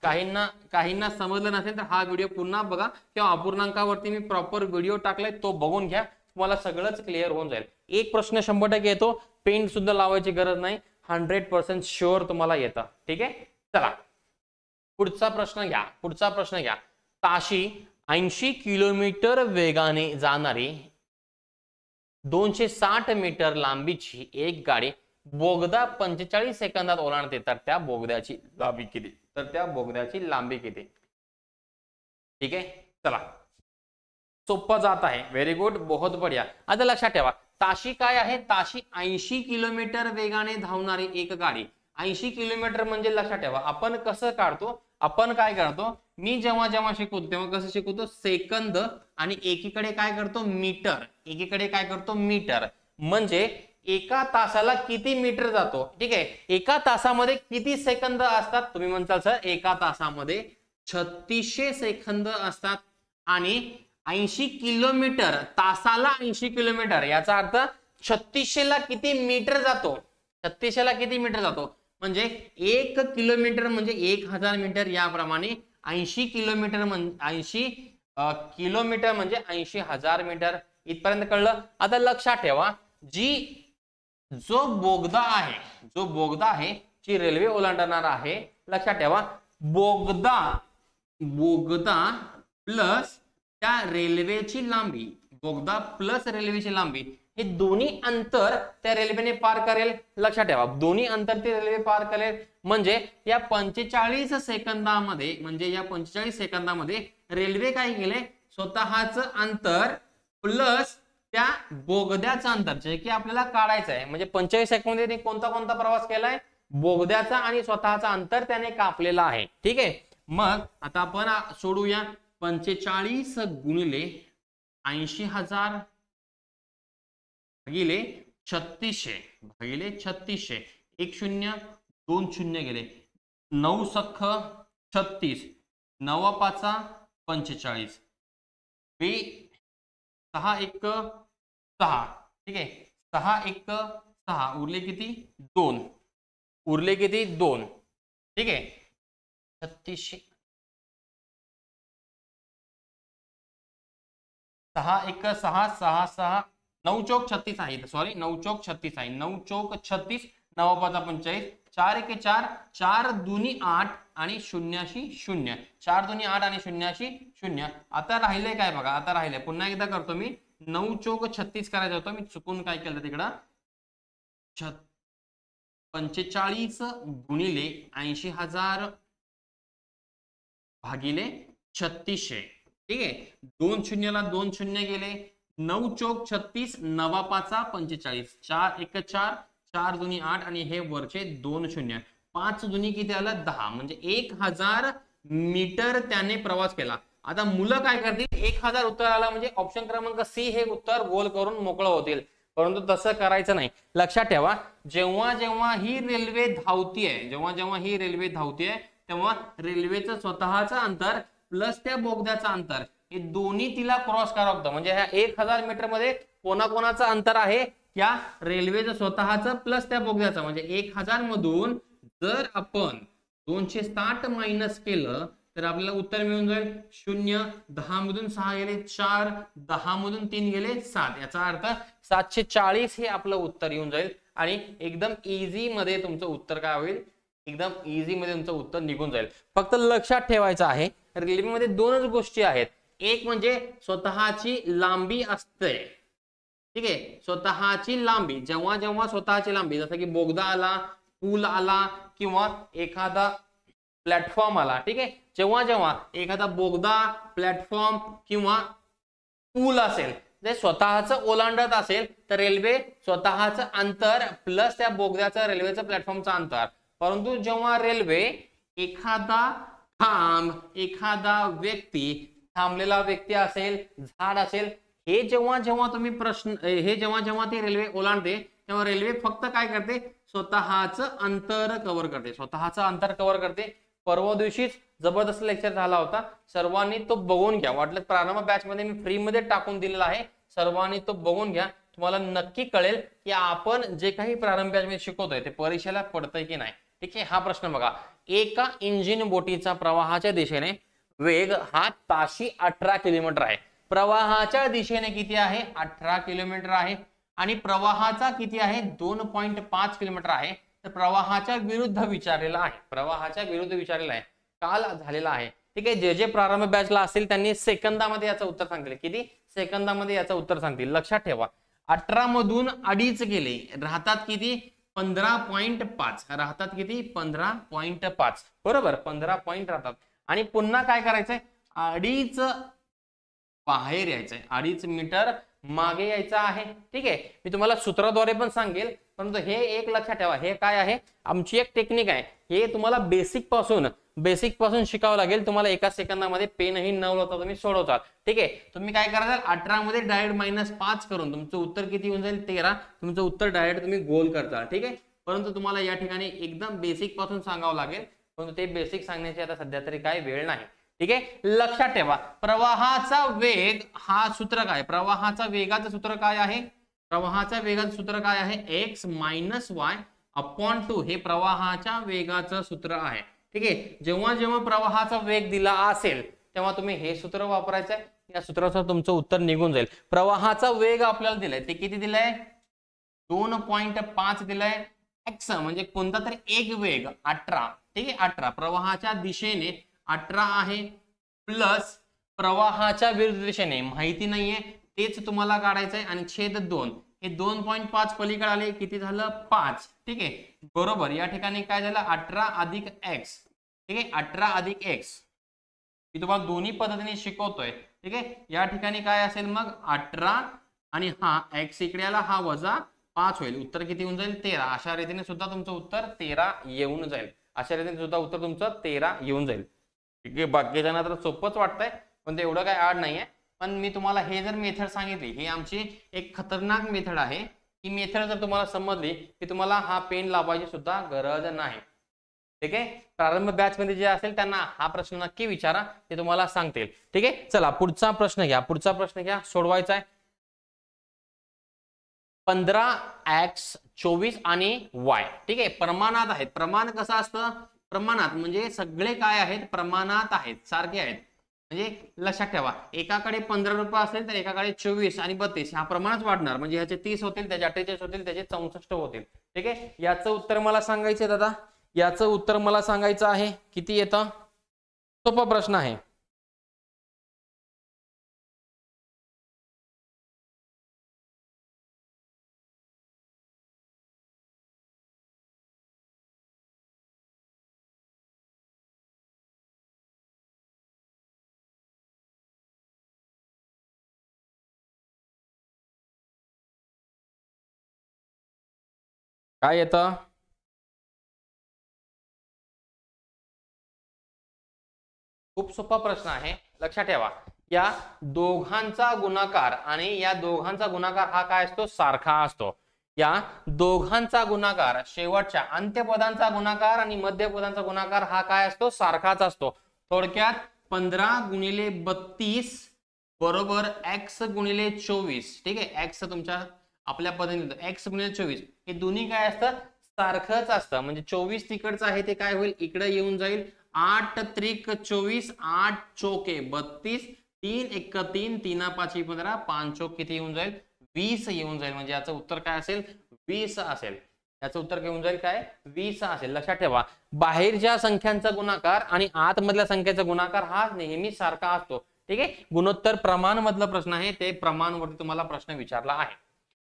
काहींना समजलं नसेल तर हा व्हिडिओ पुन्हा बघा, किंवा अपूर्णांकावरती मी प्रॉपर व्हिडिओ टाकलाय तो बघून घ्या, तुम्हाला सगळंच क्लिअर होऊन जाईल. एक प्रश्न 100% येतो, पेन सुद्धा लावायची गरज नाही, 100% शुअर तुम्हाला येतं. ठीक आहे, चला पुढचा प्रश्न घ्या. ताशी 80 किलोमीटर वेगाने जाणारी 260 मीटर लांबीची एक गाडी बोगदा 45 सेकंदात ओलांडते तर त्या बोगद्याची लांबी किती? ठीक आहे, चला सोपं जात आहे. व्हेरी गुड, बहुत बढिया. आता लक्षात ठेवा, ताशी काय आहे? ताशी 80 किलोमीटर वेगाने धावणारी एक गाडी. 80 किलोमीटर म्हणजे लक्षात ठेवा, आपण कसं काढतो? आपण काय करतो? मी जेव्हा शिकवतो तेव्हा कसं शिकवतो? सेकंद आणि एकीकडे काय करतो? मीटर. म्हणजे एका तासाला किती मीटर जातो? ठीक आहे, एका तासामध्ये किती सेकंद असतात? तुम्ही म्हणताल सर एका तासामध्ये 3600 सेकंद असतात. आणि 80 किलोमीटर तासाला 80 किलोमीटर याचा अर्थ 3600 ला किती मीटर जातो? 3600 ला किती मीटर जातो? म्हणजे 1 किलोमीटर म्हणजे 1000 मीटर. याप्रमाणे 80 किलोमीटर म्हणजे 80,000 मीटर. इथपर्यंत कळलं? आता लक्षात ठेवा, जो बोगदा आहे जी रेल्वे ओलांडणार आहे, लक्षात ठेवा, बोगदा प्लस त्या रेल्वेची लांबी, हे दोन्ही अंतर त्या रेल्वेने पार करेल. लक्षात ठेवा, दोन्ही अंतर ते रेल्वे पार करेल. म्हणजे या 45 सेकंदामध्ये रेल्वे काय केले? स्वतःच अंतर प्लस त्या बोगद्याचं अंतर जे की आपल्याला काढायचं आहे. म्हणजे 45 सेकंद मध्ये कोणता प्रवास केलाय? बोगद्याचा आणि स्वतःचा अंतर त्याने कापलेला आहे. ठीक आहे. मग आता आपण सोडूया. 45 गुणिले 80,000 भागिले 3600 भागिले 3600. 1 0 2 0 गेले. 9 सख्ख 36. 9 5 45. 6 1 6. ठीक आहे. 6 1 6. उरले किती? 2. उरले किती? 2. ठीक आहे. 3600. 6 1 6 6 6. 9 चौक 36 आहे. सॉरी 9 चौक 36 आहे. 9 चौक 36. 9 5 45. 4 1 4. 4 2 8 आणि 0 0. 4 2 8 आणि 0 0. आता राहिले काय बघा. आता राहिले पुन्हा एकदा करतो मी. 9 चौक 36 करायचं होतं. मी चुकून काय केलं तिकडं. 45 गुणिले 80,000 भागिले 3600. ठीक आहे. 2 0ला 2 0 गेले. 9 चौक 36. 9 5 45. 4 1 4. 4 2 8 आणि हे वरचे 2 0. 5 दुनी किती आलं? 10. म्हणजे 1000 मीटर त्याने प्रवास केला. आता मुलं काय करतील? 1000 उत्तर आला म्हणजे ऑप्शन क्रमांक सी हे उत्तर गोल करून मोकळं होतील. परंतु तसं करायचं नाही. लक्षात ठेवा, जेव्हा जेव्हा ही रेल्वे धावतीये, ही रेल्वे धावतीये, तेव्हा रेल्वेचं स्वतःचं अंतर प्लस त्या बोगद्याचं अंतर हे दोन्ही तिला क्रॉस करावं लागतं. म्हणजे ह्या 1000 मीटर मध्ये कोणाकोणाचं अंतर आहे? या रेल्वेचं स्वतःचं प्लस त्या बोगद्याचं. म्हणजे 1000 मधून जर आपण 260 मायनस केलं तर आपल्याला उत्तर मिळून जाईल 0. 10 मधून 6 गेले 4. 10 मधून 3 गेले 7. याचा अर्थ 740 हे आपलं उत्तर येऊन जाईल. आणि एकदम इझी मध्ये तुमचं उत्तर काय होईल? एकदम इझी मध्ये तुमचं उत्तर निघून जाईल. फक्त लक्षात ठेवायचं आहे, रेल्वेमध्ये दोनच गोष्टी आहेत. एक म्हणजे स्वतःची लांबी असते. ठीक आहे. स्वतःची लांबी. जेव्हा जेव्हा स्वतःची लांबी, जसं की बोगदा आला, पूल आला किंवा एखादा प्लॅटफॉर्म आला. ठीक आहे. जेव्हा जेव्हा एखादा बोगदा, प्लॅटफॉर्म किंवा पूल असेल, जे स्वतःचं ओलांडत असेल तर रेल्वे स्वतःचं अंतर प्लस त्या बोगद्याचं, रेल्वेचं, प्लॅटफॉर्मचं अंतर. परंतु जेव्हा रेल्वे एखादा व्यक्ती, थांबलेला व्यक्ती असेल, झाड असेल, हे जेव्हा जेव्हा ती रेल्वे ओलांडते तेव्हा रेल्वे फक्त काय करते? स्वतःचं अंतर कव्हर करते. स्वतःचं अंतर कव्हर करते. परवा दिवशीच जबरदस्त लेक्चर झाला होता. सर्वांनी तो बघून घ्या. वाटलं प्रारंभ बॅच मध्ये मी फ्री मध्ये टाकून दिलेला आहे. सर्वांनी तो बघून घ्या. तुम्हाला नक्की कळेल की आपण जे काही प्रारंभ बॅच मध्ये शिकवतोय ते परीक्षेला पडतंय की नाही. ठीक आहे. हा प्रश्न बघा. एका इंजिन बोटीचा प्रवाहाच्या दिशेने वेग हा ताशी 18 किलोमीटर आहे. प्रवाहाच्या दिशेने किती आहे? 18 किलोमीटर आहे. आणि प्रवाहाचा किती आहे? 2.5 किलोमीटर आहे. तर प्रवाहाच्या विरुद्ध विचारलेला आहे. काल झालेला आहे. ठीक आहे. जे प्रारंभ बॅचला असतील त्यांनी सेकंदामध्ये याचं उत्तर सांगितलं. किती सेकंदामध्ये याचं उत्तर सांगतील. लक्षात ठेवा. 18 मधून 2.5 गेले, राहतात किती? 15.5. राहतात किती? 15.5. बरोबर, 15 पॉइंट राहतात. आणि पुन्हा काय करायचंय? 2.5 बाहेर यायचंय. 2.5 मीटर मागे यायचं आहे. ठीक आहे. मी तुम्हाला सूत्राद्वारे पण सांगेल, परंतु हे एक लक्षात ठेवा. हे काय आहे? आमची एक टेक्निक आहे. हे तुम्हाला बेसिक पासून शिकावं लागेल. तुम्हाला एका सेकंदामध्ये पेनही न लावता तुम्ही सोडवतात. ठीक आहे. तुम्ही काय कराल? 18 मध्ये डायरेक्ट -5 करून तुमचं उत्तर किती येऊन जाईल? 13. तुमचं उत्तर डायरेक्ट तुम्ही गोल करता. ठीक आहे. परंतु तुम्हाला या ठिकाणी एकदम बेसिक पासून सांगावं लागेल, परंतु ते बेसिक सांगण्याची आता सध्या तरी काय वेळ नाही. ठीक आहे. लक्षात ठेवा. प्रवाहाचा वेग हा सूत्र काय? प्रवाहाचा वेगाचं सूत्र काय आहे? प्रवाहाच्या वेगाचं सूत्र काय आहे? x - y अपॉन 2 हे प्रवाहाच्या वेगाचं सूत्र आहे. ठीक आहे. जेव्हा जेव्हा प्रवाहाचा वेग दिला असेल तेव्हा तुम्ही हे सूत्र वापरायचं आहे. या सूत्राचं तुमचं उत्तर निघून जाईल. प्रवाहाचा वेग आपल्याला दिलाय, ते किती दिलाय? 2.5 दिलाय. x म्हणजे कोणता तरी एक वेग 18. ठीक आहे. 18 प्रवाहाच्या दिशेने 18 आहे, प्लस प्रवाहाच्या विरुद्ध दिशेने माहिती नाहीये, तेच तुम्हाला काढायचंय. आणि छेद 2 हे 2.5 पलीकडे आले, किती झालं? 5. ठीक आहे. बरोबर. या ठिकाणी काय झालं? 18 अधिक x. ठीक आहे. 18 अधिक x. मी तुम्हाला दोन्ही पद्धतीने शिकवतोय. ठीक आहे. या ठिकाणी काय असेल मग? 18 आणि हा x इकडे आला, हा वजा 5 होईल, उत्तर किती येऊन जाईल 13. अशा रीतीने सुद्धा तुमचं उत्तर 13 येऊन जाईल. अशा रीतीने सुद्धा उत्तर तुमचं 13 येऊन जाईल. ठीक आहे, बाकीच्यांना तर सोपंच वाटतंय पण ते एवढं काय हार्ड नाहीये. पण मी तुम्हाला हे जर मेथड सांगितली, ही आमची एक खतरनाक मेथड आहे. ही मेथड जर तुम्हाला समजली की तुम्हाला हा पेन लावायची सुद्धा गरज नाही. ठीक आहे, प्रारंभ बॅच मध्ये जे असेल त्यांना हा प्रश्न नक्की विचारा, ते तुम्हाला सांगतील. ठीक आहे, चला पुढचा प्रश्न घ्या. पुढचा प्रश्न घ्या, सोडवायचा आहे. 15x 24 आणि y. ठीक आहे, प्रमाणात आहेत. प्रमाण कसं असतं, प्रमाणात म्हणजे सगळे काय आहेत, प्रमाणात आहेत, सारखे आहेत. म्हणजे लक्षात ठेवा, एकाकडे 15 रुपये असेल तर एकाकडे 24 आणि 32 हा प्रमाणच वाढणार. म्हणजे ह्याचे 30 होतील, त्याचे 48 होतील, त्याचे 64 होतील. ठीक आहे, याचं उत्तर मला सांगायचं दादा, याचं उत्तर मला सांगायचं आहे. किती येतं? सोपा प्रश्न आहे. काय येतं? खूप सोपा प्रश्न आहे, लक्षात ठेवा. या दोघांचा गुणाकार आणि या दोघांचा गुणाकार हा काय असतो, सारखा असतो. या दोघांचा गुणाकार, शेवटच्या अंत्यपदांचा गुणाकार आणि मध्यपदांचा गुणाकार हा काय असतो, सारखाच असतो. थोडक्यात 15 गुणिले 32 बरोबर x गुणिले 24. ठीक आहे, x तुमच्या आपल्या पद्धतीने x गुणिले 24 हे दोन्ही काय असतं, सारखंच असतं. म्हणजे 24 तिकडचं आहे ते काय होईल, इकडे येऊन जाईल. 8 त्रिक 24, 8 चोके 32, 3 एक 3, 3 5 15, 5 चोक किती येऊन जाईल, 20 येऊन जाईल. म्हणजे याचं उत्तर काय असेल, 20 असेल. याचं उत्तर घेऊन जाईल काय, 20 असेल. लक्षात ठेवा, बाहेरच्या संख्यांचा गुणाकार आणि आतमधल्या संख्येचा गुणाकार हा नेहमी सारखा असतो. ठीक आहे, गुणोत्तर प्रमाण मधला प्रश्न आहे, ते प्रमाणवरती तुम्हाला प्रश्न विचारला आहे.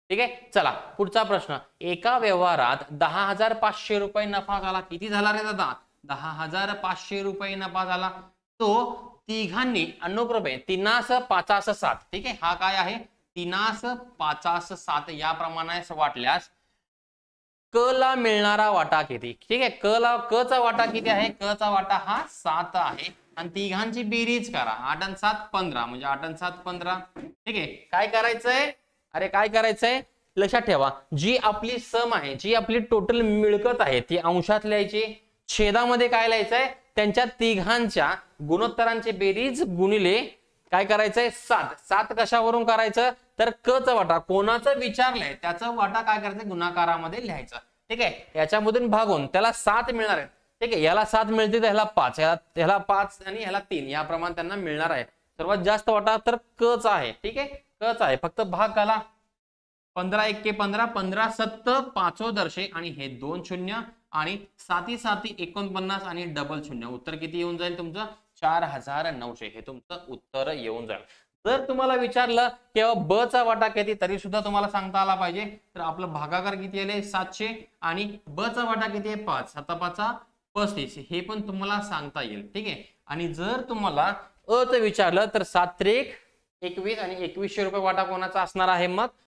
ठीक आहे, चला पुढचा प्रश्न. एका व्यवहारात 10,500 रुपये नफा झाला. किती झाला रे दादा, 10,500 रुपये नफा झाला. तो तिघांनी अनुक्रमे 3 5 7. ठीक आहे, हा काय आहे, 3 5 7 या प्रमाणात वाटल्यास क ला मिळणारा वाटा किती. ठीक आहे, क चा वाटा किती आहे, क चा वाटा हा 7 आहे. आणि तिघांची बेरीज करा, 8 आणि 7 15, म्हणजे 8 आणि 7 15. ठीक आहे, काय करायचंय, अरे काय करायचंय, लक्षात ठेवा, जी आपली सम आहे, जी आपली टोटल मिळकत आहे ती अंशात लिहायची. छेदामध्ये काय लिहायचंय, त्यांच्या तिघांच्या गुणोत्तरांची बेरीज गुणिले काय करायचंय, 7. 7 कशावरून करायचं, तर क चा वाटा कोणाचं विचारलंय त्याचा वाटा काय करायचं, गुणाकारामध्ये लिहायचं. ठीक आहे, याच्यामधून भागून त्याला 7 मिळणार आहे. ठीक आहे, याला 7 मिळते तर ह्याला 5, ह्याला 5 आणि ह्याला 3 या प्रमाणे त्यांना मिळणार आहे. सर्वात जास्त वाटा तर क चा आहे. ठीक आहे, क चा आहे, फक्त भाग घाला. 15 1 15, 15 7 5 दर्शे आणि हे 2 शून्य आणि 7 7 49 आणि डबल शून्य. उत्तर किती येऊन जाईल तुमचं, 4,900 हे तुमचं उत्तर येऊन जाईल. जर तुम्हाला विचारलं किंवा ब चा वाटा किती, तरी सुद्धा तुम्हाला सांगता आला पाहिजे. तर आपलं भागाकार किती आले, 700 आणि ब चा वाटा किती आहे, 5, 7 5 35 हे पण तुम्हाला सांगता येईल. ठीक आहे, आणि जर तुम्हाला अ च विचारलं तर 7 त्रिक 21 आणि 2100 रुपये वाटा कोणाचा असणार आहे, मग